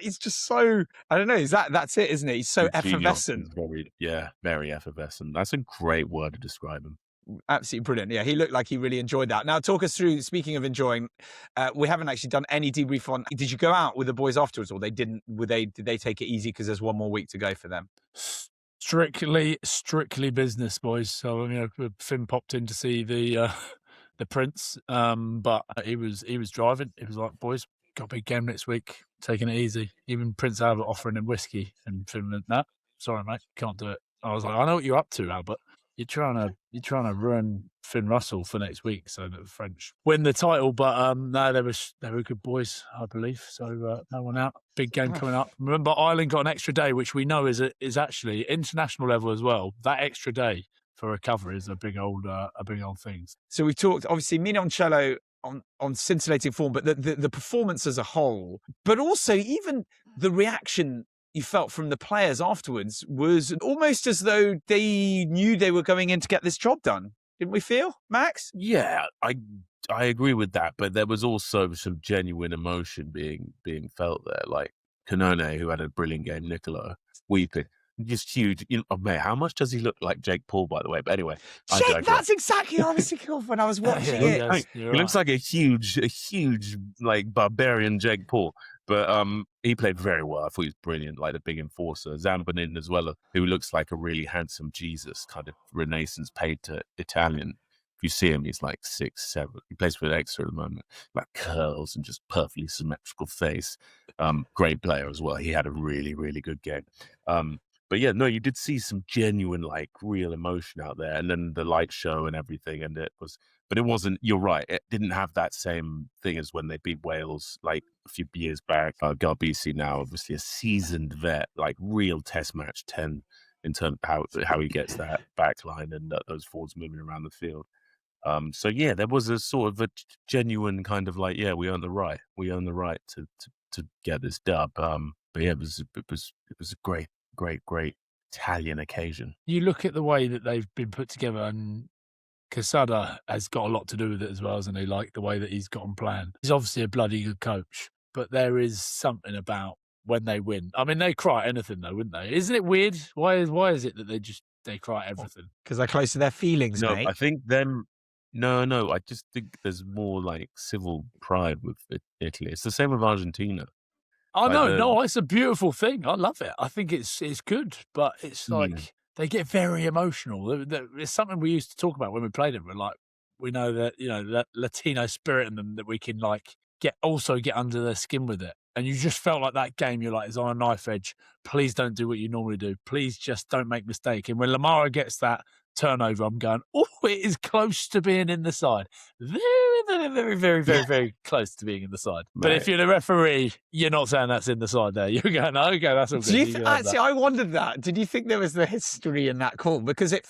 he's just so, I don't know. That's it, isn't it? He's so effervescent. Very effervescent. That's a great word to describe him. Absolutely brilliant. Yeah, he looked like he really enjoyed that. Now, talk us through, speaking of enjoying, we haven't actually done any debrief on, did you go out with the boys afterwards, or they didn't? Did they take it easy because there's one more week to go for them? Strictly business, boys. So Finn popped in to see the Prince, but he was driving. He was like, boys, got a big game next week, taking it easy. Even Prince Albert offering him whiskey, and Finn went, no, sorry mate, can't do it. I was like, I know what you're up to, Albert. You're trying to ruin Finn Russell for next week so that the French win the title. But no, they were good boys, I believe. So no one out. Big game coming up. Remember, Ireland got an extra day, which we know is actually international level as well. That extra day for recovery is a big old thing. So we've talked obviously Minoncello on scintillating form, but the performance as a whole, but also even the reaction you felt from the players afterwards was almost as though they knew they were going in to get this job done. Didn't we feel, Max? Yeah, I agree with that, but there was also some genuine emotion being felt there. Like Canone, who had a brilliant game, Nicola weeping, just huge. Mate, how much does he look like Jake Paul, by the way? But anyway, that's exactly what I was thinking of when I was watching it. He looks like a huge like barbarian Jake Paul. But he played very well. I thought he was brilliant, like a big enforcer. Zambonin as well, who looks like a really handsome Jesus, kind of Renaissance painter Italian. If you see him, he's like 6'7". He plays for Exeter at the moment. Like curls and just perfectly symmetrical face. Great player as well. He had a really, really good game. But yeah, no, you did see some genuine, like, real emotion out there. And then the light show and everything. And but it wasn't, you're right, it didn't have that same thing as when they beat Wales, like, a few years back. Garbisi now, obviously a seasoned vet, like, real test match 10 in terms of how he gets that back line and those forwards moving around the field. So yeah, there was a sort of a genuine kind of like, yeah, we earned the right to get this dub. But yeah, it was a great Italian occasion. You look at the way that they've been put together, and Casada has got a lot to do with it as well, hasn't he? Like the way that he's got on plan. He's obviously a bloody good coach, but there is something about when they win. I mean, they cry at anything though, wouldn't they? Isn't it weird? Why is it that they cry at everything? Because they're close to their feelings, no, mate. I think them. No, I just think there's more like civil pride with Italy. It's the same with Argentina. Oh, no, it's a beautiful thing. I love it. I think it's good, but it's like they get very emotional. It's something we used to talk about when we played them. We're like, we know that, that Latino spirit in them that we can like get under their skin with it. And you just felt like that game, you're like, it's on a knife edge. Please don't do what you normally do. Please just don't make a mistake. And when Lamara gets that turnover, I'm going, oh, it is close to being in the side. Very, very, very, very, very close to being in the side. Right. But if you're the referee, you're not saying that's in the side there. You're going, okay, that's all good. Actually, I wondered that. Did you think there was the history in that call? Because it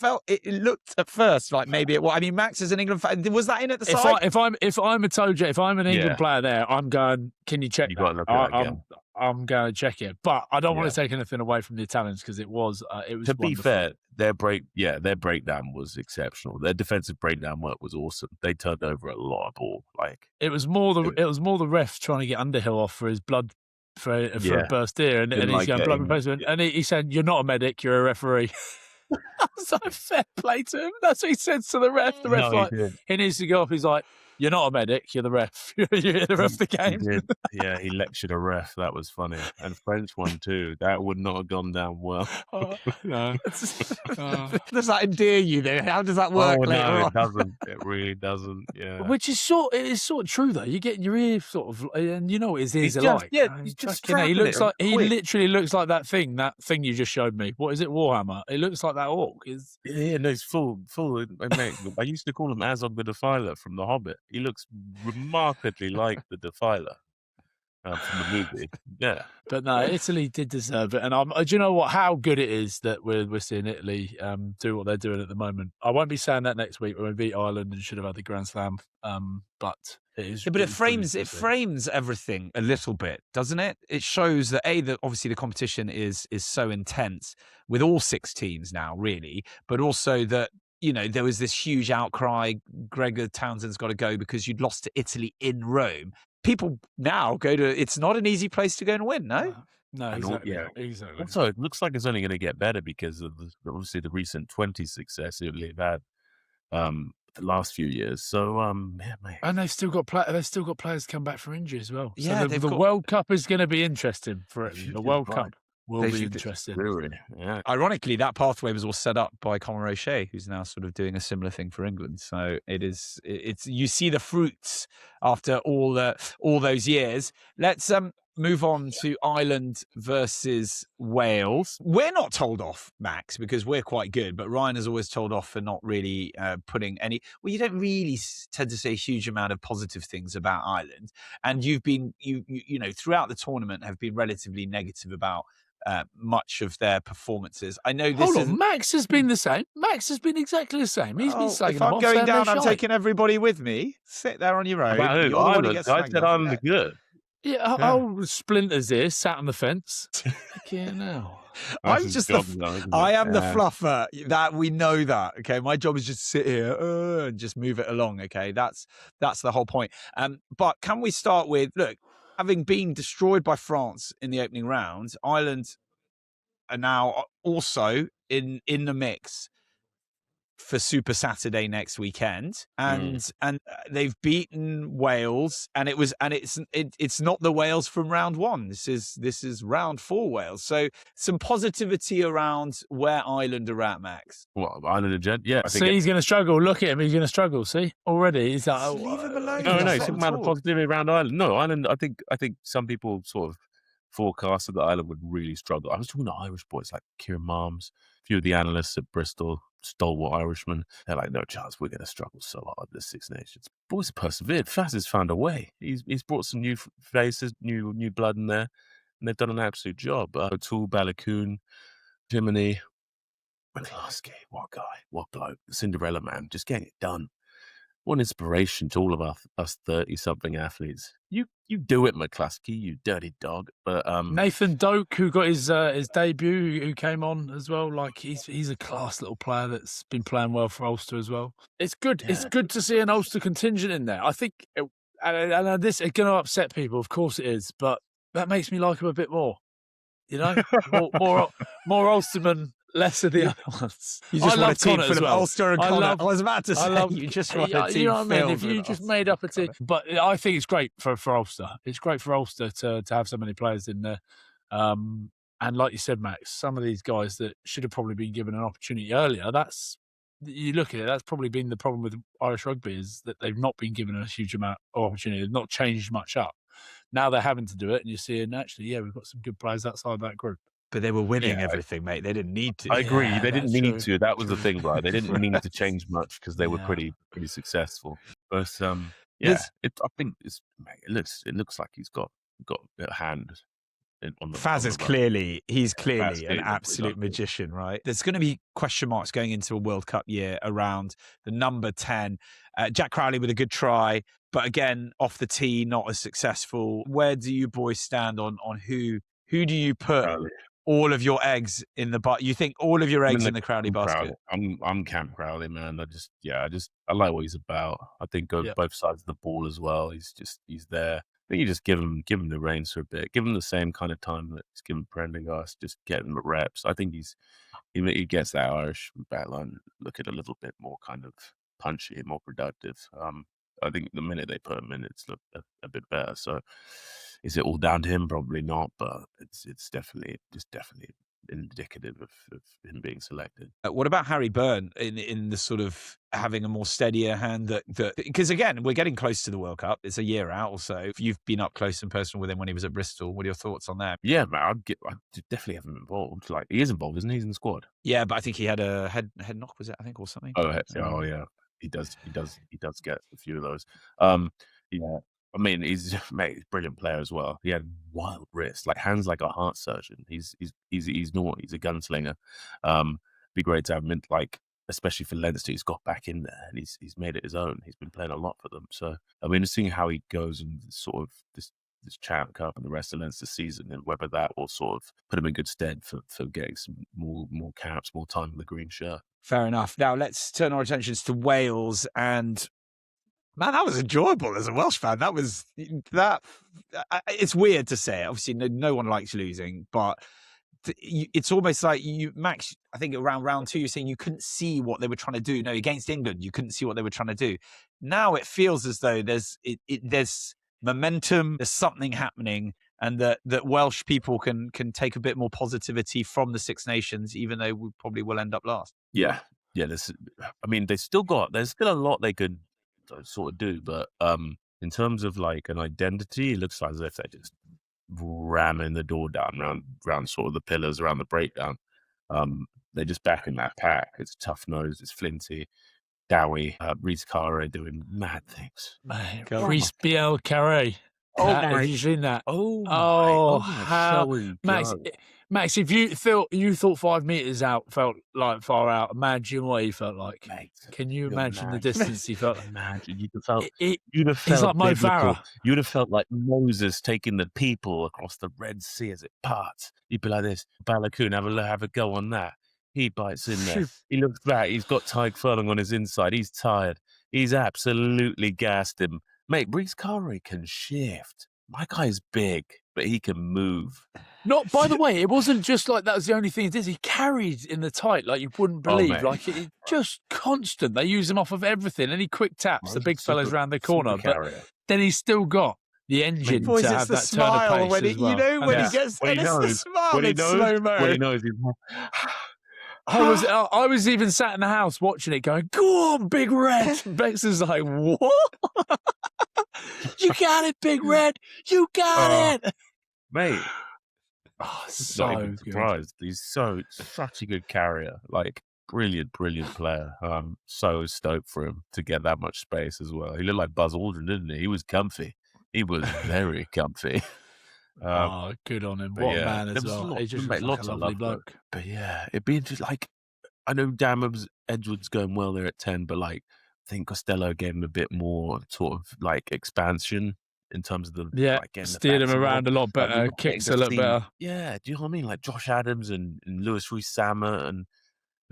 looked at first like maybe it was. I mean, Max is an England fan. Was that in at the side? If I'm a Toja, if I'm an England player there, I'm going, can you check that? I'm going to check it, but I don't want to take anything away from the Italians because it was. To wonderful. Be fair, their breakdown was exceptional. Their defensive breakdown work was awesome. They turned over a lot of ball. Like it was more the ref trying to get Underhill off for his blood for a burst ear, and he's going blood replacement, and he said, "You're not a medic, you're a referee." So fair play to him. That's what he said to the ref. The ref he needs to go off. He's like, "You're not a medic. You're the ref. You're the ref of the game." He did. Yeah, he lectured a ref. That was funny, and French one too. That would not have gone down well. No. Does that endear you then? How does that work? No, it doesn't. It really doesn't. Yeah. Which is sort of true though. You get your ear sort of, and you know what his ears are like. Yeah, he's just he literally looks like that thing you just showed me. What is it, Warhammer? It looks like that orc. Yeah, no, he's full. Mate, I used to call him Azog the Defiler from The Hobbit. He looks remarkably like the Defiler from the movie. Yeah, but no, Italy did deserve it. And do you know what? How good it is that we're seeing Italy do what they're doing at the moment. I won't be saying that next week when we beat Ireland and should have had the Grand Slam. But it is. Yeah, but it frames everything a little bit, doesn't it? It shows that that obviously the competition is so intense with all 6 teams now, really, but also that. There was this huge outcry. Gregor Townsend's got to go because you'd lost to Italy in Rome. People now go to. It's not an easy place to go and win. No, exactly. Exactly. Also, it looks like it's only going to get better because of obviously the recent 20 success they've had the last few years. So, yeah, mate. And they've still got players come back from injury as well. So the World Cup is going to be interesting for Italy. The World Cup will be interesting. Yeah. Ironically, that pathway was all set up by Conor O'Shea, who's now sort of doing a similar thing for England. So it's you see the fruits after all those years. Let's move on to Ireland versus Wales. We're not told off, Max, because we're quite good, but Ryan is always told off for not really putting any. Well, you don't really tend to say a huge amount of positive things about Ireland, and you've been throughout the tournament have been relatively negative about much of their performances. I know this. Hold on, Max has been the same. Max has been exactly the same. He's been saying, if I'm going down, I'm taking everybody with me. Sit there on your own. About who? Ireland. I said Ireland are good. Yeah, old Splinters here sat on the fence. Okay, now. I am the fluffer. That we know that. Okay, my job is just to sit here and just move it along. Okay, that's the whole point. But can we start with having been destroyed by France in the opening round, Ireland are now also in the mix for Super Saturday next weekend, and they've beaten Wales, and it's not the Wales from round 1. This is round 4 Wales. So some positivity around where Ireland are at, Max. Well, Ireland are yeah. See, he's going to struggle. Look at him. He's going to struggle. See, already he's like, leave him alone. No, it's a matter of positivity around Ireland. No, Ireland. I think some people sort of forecasted that Ireland would really struggle. I was talking to Irish boys like Kieran Marms, a few of the analysts at Bristol, stalwart Irishmen. They're like, no chance, we're going to struggle so hard this Six Nations. Boys have persevered. Faz has found a way. He's brought some new faces, new blood in there, and they've done an absolute job. O'Toole, Balakoon, Jiminy, McCluskey, what guy, what bloke, the Cinderella man, just getting it done. What an inspiration to all of us 30-something athletes. You do it, McCluskey, you dirty dog. But Nathan Doak, who got his debut, who came on as well, like he's a class little player that's been playing well for Ulster as well. It's good. Yeah. It's good to see an Ulster contingent in there. I think, and this is going to upset people, of course it is, but that makes me like him a bit more. You know, more Ulsterman. Less of the other ones. You just want a team full of Ulster and Connor. I was about to say, you just want a team. You know what I mean? If you just Ulster. Made up a team, but I think it's great for Ulster. It's great for Ulster to have so many players in there. And like you said, Max, some of these guys that should have probably been given an opportunity earlier. You look at it. That's probably been the problem with Irish rugby is that they've not been given a huge amount of opportunity. They've not changed much up. Now they're having to do it, and you're seeing actually, we've got some good players outside that group. But they were winning everything, mate. They didn't need to. I agree. They didn't need to. That was the thing, right? They didn't need to change much because they were pretty successful. But I think it looks like he's got a hand on the. Faz is clearly an absolute magician, right? There's going to be question marks going into a World Cup year around the number 10. Jack Crowley with a good try, but again off the tee, not as successful. Where do you boys stand on who do you put? Crowley. All of your eggs in the basket. You think all of your eggs in the Crowley basket? I'm Camp Crowley, man. I like what he's about. I think both sides of the ball as well. He's there. think you just give him the reins for a bit. Give him the same kind of time that he's given Prendergast. Just get him reps. I think he gets that Irish backline looking a little bit more kind of punchy, more productive. I think the minute they put him in, it's looked a bit better. So, is it all down to him? Probably not, but it's definitely indicative of him being selected. What about Harry Byrne in the sort of having a more steadier hand? That because again, we're getting close to the World Cup. It's a year out or so. You've been up close and personal with him when he was at Bristol. What are your thoughts on that? Yeah, man, I definitely have him involved. Like he is involved, isn't he? He's in the squad. Yeah, but I think he had a head knock, was it? I think, or something. Oh yeah, he does get a few of those. Yeah. I mean, he's a brilliant player as well. He had wild wrists, like hands like a heart surgeon. He's not. He's a gunslinger. Be great to have him in, like, especially for Leinster. He's got back in there and he's made it his own. He's been playing a lot for them. So I'm interested in how he goes in sort of this Champ Cup and the rest of Leinster season, and whether that will sort of put him in good stead for getting some more caps, more time with the green shirt. Fair enough. Now let's turn our attentions to Wales. And man, that was enjoyable as a Welsh fan. It's weird to say. Obviously, no one likes losing, but it's almost like Max, I think around round 2, you're saying you couldn't see what they were trying to do. No, against England, you couldn't see what they were trying to do. Now it feels as though there's momentum, there's something happening, and that Welsh people can take a bit more positivity from the Six Nations, even though we probably will end up last. Yeah. There's still a lot they could sort of do, but in terms of like an identity, it looks as if they're just ramming the door down around sort of the pillars around the breakdown. They're just back in that pack. It's tough nose, it's flinty. Dowie, Rhys Carre doing mad things. Louis Bielle-Biarrey. Have you seen that? Max, if you thought 5 meters out felt like far out, imagine what he felt like. Mate, can you imagine the distance he felt? Imagine you'd have felt he's like Mo Farah. You'd have felt like Moses taking the people across the Red Sea as it parts. You'd be like this, Balakoon, have a go on that. He bites in there. He looks back. He's got Tyke Furlong on his inside. He's tired. He's absolutely gassed him. Mate, Rhys Carre can shift. My guy's big, but he can move. By the way, it wasn't just like that was the only thing he did. He carried in the tight like you wouldn't believe. Like it just constant. They use him off of everything. Any quick taps, the big fellas round the corner. But then he's still got the engine to have that turn of pace as well. When he gets the smile in slow-mo. When he knows he's... I was even sat in the house watching it going, go on, Big Red. Bex is like, what? You got it, Big Red. You got it. Mate. So not even surprised. He's such a good carrier. Like, brilliant player. So stoked for him to get that much space as well. He looked like Buzz Aldrin, didn't he? He was comfy. He was very comfy. Good on him. What a man as well. He just looks like a lovely bloke. But yeah, it'd be just like, I know Edward's going well there at 10, but like, I think Costello gave him a bit more sort of like expansion in terms of steered him around a lot better, kicks a lot better. Yeah, do you know what I mean? Like Josh Adams and Lewis Ruiz-Sama and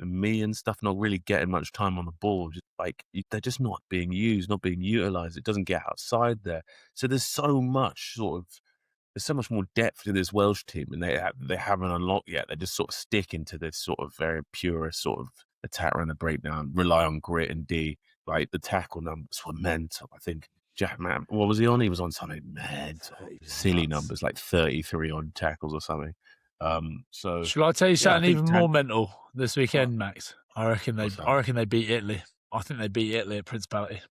me and stuff not really getting much time on the ball. Just like they're just not being used, not being utilised. It doesn't get outside there. So there's so much more depth to this Welsh team, and they haven't unlocked yet. They're just sort of sticking to this sort of very purist sort of attack around the breakdown, rely on grit and D. Like the tackle numbers were mental. I think Jackman, what was he on? He was on something mental, silly numbers, like 33 on tackles or something. So shall I tell you something even more mental this weekend, Max? I reckon they beat Italy. I think they beat Italy at Principality.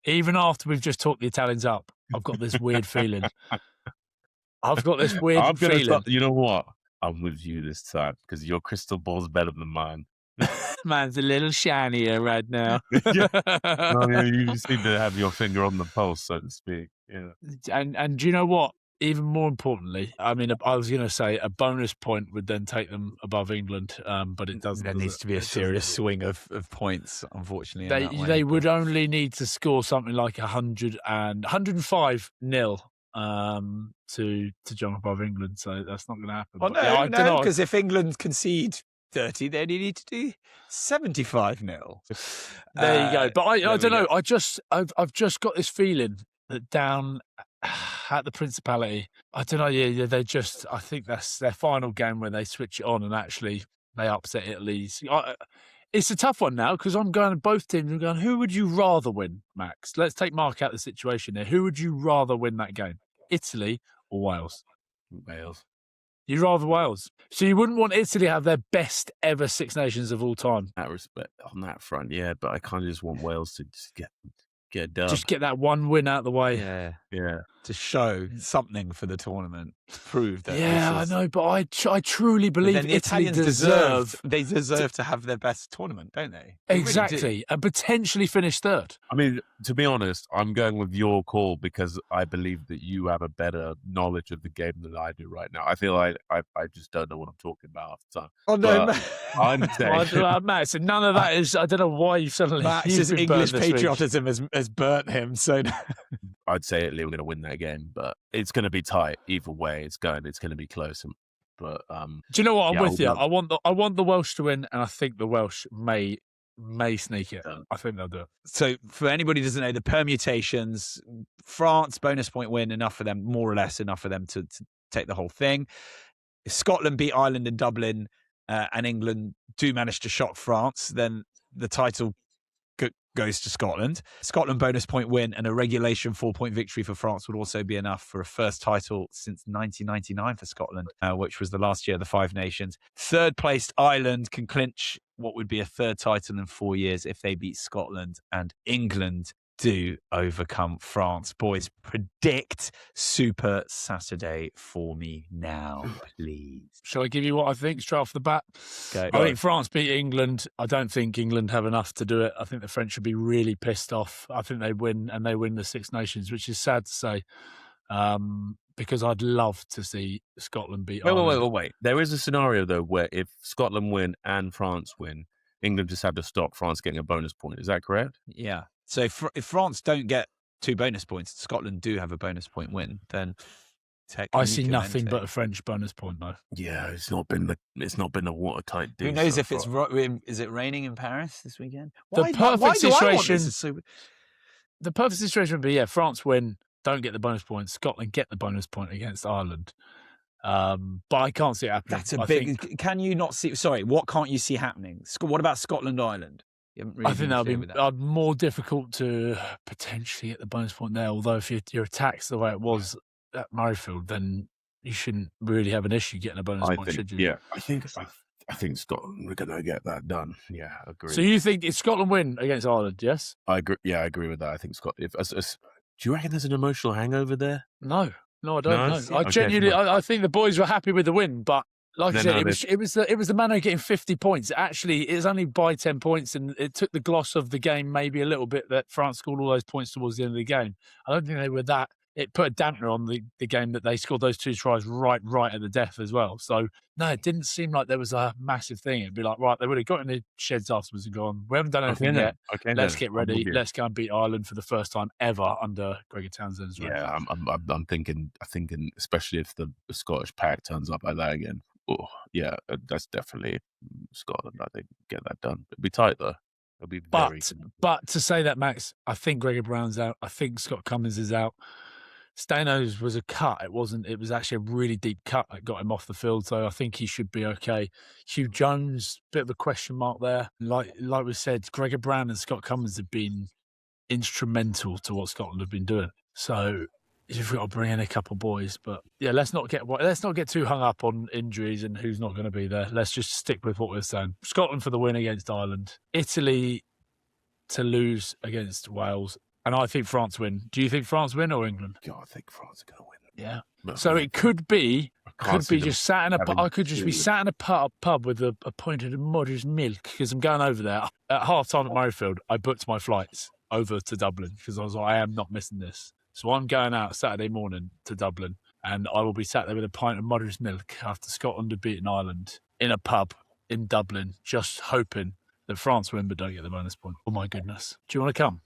Even after we've just talked the Italians up, I've got this weird feeling. You know what? I'm with you this time because your crystal ball's better than mine. Mine's a little shinier right now. You just need to have your finger on the pulse, so to speak. Yeah. And do you know what? Even more importantly, I mean, I was going to say a bonus point would then take them above England, but it doesn't. There needs to be a serious swing of points, unfortunately. They would only need to score something like 105 nil to jump above England, so that's not going to happen. Oh, no, because if England concede 30, they only need to do 75-0. There you go. But I don't know. I've just got this feeling that down at the Principality, I don't know. Yeah, I think that's their final game where they switch it on and actually they upset Italy's. It's a tough one now because I'm going to both teams. I'm going, who would you rather win, Max? Let's take Mark out of the situation here. Who would you rather win that game, Italy or Wales? Wales. You'd rather Wales. So you wouldn't want Italy to have their best ever Six Nations of all time. That respect on that front, yeah. But I kind of just want Wales to just get a dub. Just get that one win out of the way. Yeah. To show something for the tournament, prove that. I know, but I truly believe the Italians deserve to have their best tournament, don't they? Exactly, really and potentially finish third. I mean, to be honest, I'm going with your call because I believe that you have a better knowledge of the game than I do right now. I feel like I just don't know what I'm talking about half the time. Oh no, I'm saying, Matt, so none of that is. I don't know why you suddenly. Max's English patriotism has burnt him. So I'd say Italy were going to win that game, but it's going to be tight either way. It's going to be close. But do you know what? I'm with you. I want the Welsh to win, and I think the Welsh may sneak it. I think they'll do it. So for anybody who doesn't know the permutations, France bonus point win, enough for them, more or less enough for them to take the whole thing. If Scotland beat Ireland in Dublin and England do manage to shock France, then the title goes to Scotland. Scotland bonus point win and a regulation 4-point victory for France would also be enough for a first title since 1999 for Scotland, which was the last year of the Five Nations. Third placed Ireland can clinch what would be a third title in 4 years if they beat Scotland, and England do overcome France. Boys, predict Super Saturday for me now, please. Shall I give you what I think straight off the bat? Go. I think France beat England. I don't think England have enough to do it. I think the French should be really pissed off. I think they win, and they win the Six Nations, which is sad to say, because I'd love to see Scotland beat Ireland. Wait. There is a scenario, though, where if Scotland win and France win, England just have to stop France getting a bonus point. Is that correct? Yeah. So if France don't get 2 bonus points, Scotland do have a bonus point win, then I see nothing but a French bonus point, though. Yeah, it's not been a watertight deal. Who knows if it's is it raining in Paris this weekend? The perfect situation would be France win, don't get the bonus point. Scotland get the bonus point against Ireland. But I can't see it happening. That's can you not see? Sorry, what can't you see happening? What about Scotland, Ireland? I think that would be more difficult to potentially get the bonus point there. Although if your attack's the way it was at Murrayfield, then you shouldn't really have an issue getting a bonus point, should you? Yeah, I think Scotland are going to get that done. Yeah, I agree. So you think if Scotland win against Ireland, yes? I agree. Yeah, I agree with that. I think Scotland. Do you reckon there's an emotional hangover there? No, I don't know. I genuinely, I think the boys were happy with the win, but. Like I said, it was the man who getting 50 points. Actually, it was only by 10 points, and it took the gloss of the game maybe a little bit that France scored all those points towards the end of the game. I don't think they were that. It put a dampener on the game that they scored those 2 tries right at the death as well. So, no, it didn't seem like there was a massive thing. It'd be like, right, they would have got in the sheds afterwards and gone, we haven't done anything yet. Let's get ready. Let's go and beat Ireland for the first time ever under Gregor Townsend's reign. Yeah, I'm thinking, especially if the Scottish pack turns up like that again. Oh, yeah, that's definitely Scotland. I think get that done. It'll be tight though. It'll be but to say that, Max, I think Gregor Brown's out. I think Scott Cummins is out. Stano's was a cut. It wasn't. It was actually a really deep cut that got him off the field. So I think he should be okay. Hugh Jones, bit of a question mark there. Like we said, Gregor Brown and Scott Cummins have been instrumental to what Scotland have been doing. So. You've got to bring in a couple boys, but yeah, let's not get too hung up on injuries and who's not going to be there. Let's just stick with what we're saying. Scotland for the win against Ireland, Italy to lose against Wales, and I think France win. Do you think France win or England? God, I think France are going to win. Yeah. No, so it could be just sat in a. I could just be sat in a pub with a pint of mother's milk because I'm going over there at half time at Murrayfield. I booked my flights over to Dublin because I was like, I am not missing this. So I'm going out Saturday morning to Dublin, and I will be sat there with a pint of mother's milk after Scotland have beaten Ireland in a pub in Dublin, just hoping that France win but don't get the bonus point. Oh my goodness! Do you want to come?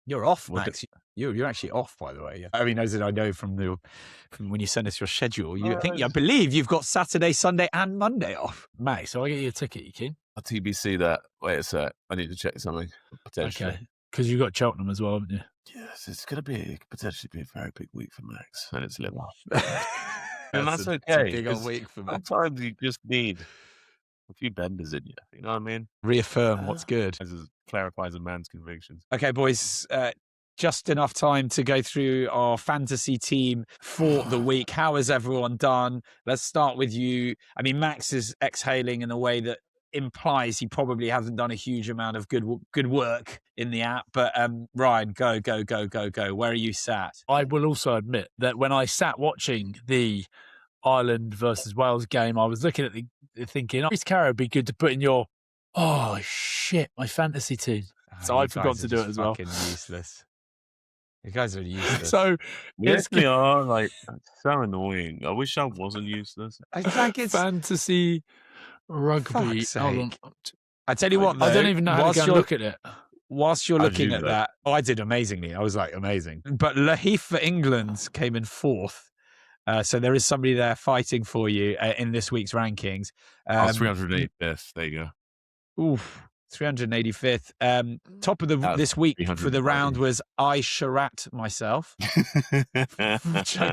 You're off, Max. You're actually off, by the way. I mean, as I know from when you send us your schedule, I believe you've got Saturday, Sunday, and Monday off. Max, so I get you a ticket. You keen? I'll TBC that. Wait a sec. I need to check something potentially. Okay, because you've got Cheltenham as well, haven't you? Yes, it's going to potentially be a very big week for Max and its liver. And that's okay. It's a big old week for Max. Sometimes you just need a few benders in you. You know what I mean? Reaffirm what's good. As it clarifies a man's convictions. Okay, boys. Just enough time to go through our fantasy team for the week. How has everyone done? Let's start with you. I mean, Max is exhaling in a way that implies he probably hasn't done a huge amount of good work in the app. But Ryan, go. Where are you sat? I will also admit that when I sat watching the Ireland versus Wales game, I was looking at thinking, Chris Carrow would be good to put in your, oh shit, my fantasy team. So I forgot to do it as well. Fucking useless. You guys are useless. So yes, we are. Like, so annoying. I wish I wasn't useless. I think it's fantasy rugby. Fuck's sake. I tell you what, though, I don't even know how to go and look at it. Whilst you're looking at that, I did amazingly. I was like, amazing. But Lahif for England came in 4th. So there is somebody there fighting for you in this week's rankings. 385th. There you go. Oof. 385th. Top of this week for the round was I Sharat myself, which I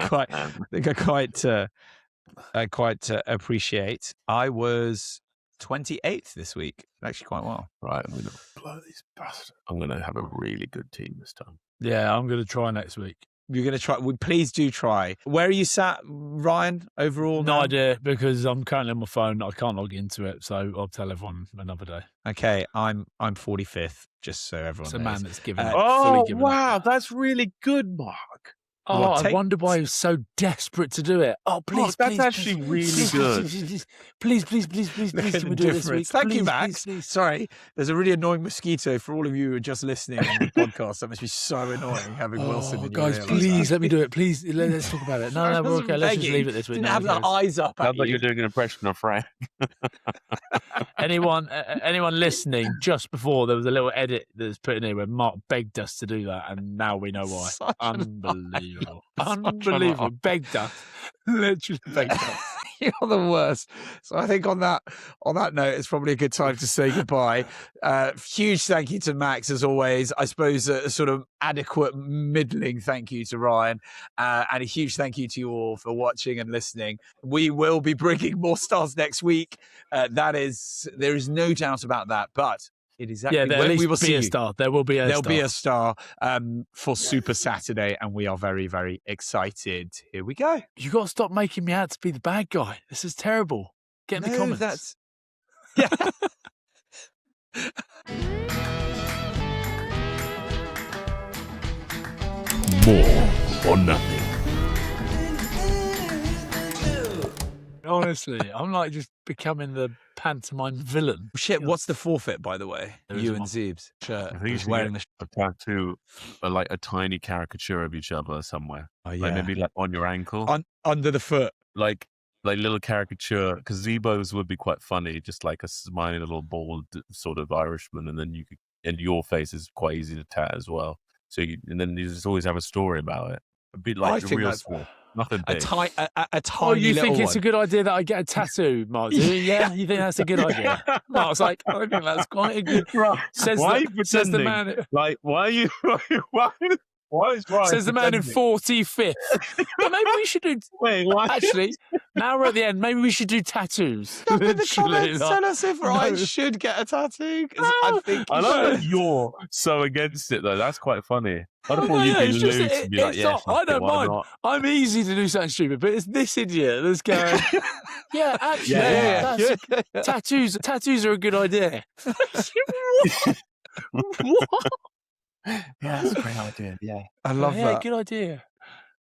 quite appreciate. I was 28th this week. Actually, quite well. Right, I'm going to blow these bastards. I'm going to have a really good team this time. Yeah, I'm going to try next week. You're going to try? Well, please do try. Where are you sat, Ryan, overall? No idea, because I'm currently on my phone. I can't log into it, so I'll tell everyone another day. Okay, I'm 45th, just so everyone knows. It's a man that's given up. Wow, that's really good, Mark. Oh, I wonder why he was so desperate to do it. Oh, please, that's actually really good. Please, can we do it this week? Thank you, Max. Please. Sorry, there's a really annoying mosquito for all of you who are just listening on the podcast. That must be so annoying having Wilson in your guys, please, let me do it. Please, let's talk about it. No, we're okay. Let's just leave it this week. Didn't have the eyes up. Sounds like you're doing an impression of Frank. Anyone listening, just before there was a little edit that was put in here where Mark begged us to do that, and now we know why. Unbelievable. Begged us. Literally begged us. You're the worst. So I think on that note, it's probably a good time to say goodbye. Huge thank you to Max, as always. I suppose a sort of adequate, middling thank you to Ryan. And a huge thank you to you all for watching and listening. We will be bringing more stars next week. There is no doubt about that. But it is actually we will see a star. There will be a There'll be a star for Super Saturday, and we are very, very excited. Here we go. You got to stop making me out to be the bad guy. This is terrible. Get in the comments. Yeah. More or nothing. Honestly, I'm like just becoming the pantomime villain. Shit, what's the forfeit, by the way? You and Zeeb's shirt. I think he's wearing a tattoo, like a tiny caricature of each other somewhere. Oh, yeah. Like maybe like on your ankle. Under the foot. Like little caricature, because Zebo's would be quite funny, just like a smiling little bald sort of Irishman, and then and your face is quite easy to tat as well. So and then you just always have a story about it. A bit like the real sport. Nothing big. A tiny Oh, you think it's one. a good idea that I get a tattoo, Mark? Yeah, you think that's a good idea? Mark's like, I think that's quite a good. Says the man. Like, why are you? Why is Ryan? Says the man in 45th. But maybe we should do. Wait, why? Actually, now we're at the end. Maybe we should do tattoos. Come in the comments, tell us if Ryan should get a tattoo. I know you're so against it though. That's quite funny. I thought you'd be loose and be like, yeah, I don't mind. I'm easy to do something stupid, but it's this idiot that's going. Yeah, actually, tattoos are a good idea. What? Yeah, that's a great idea. Yeah, I love that. Good idea.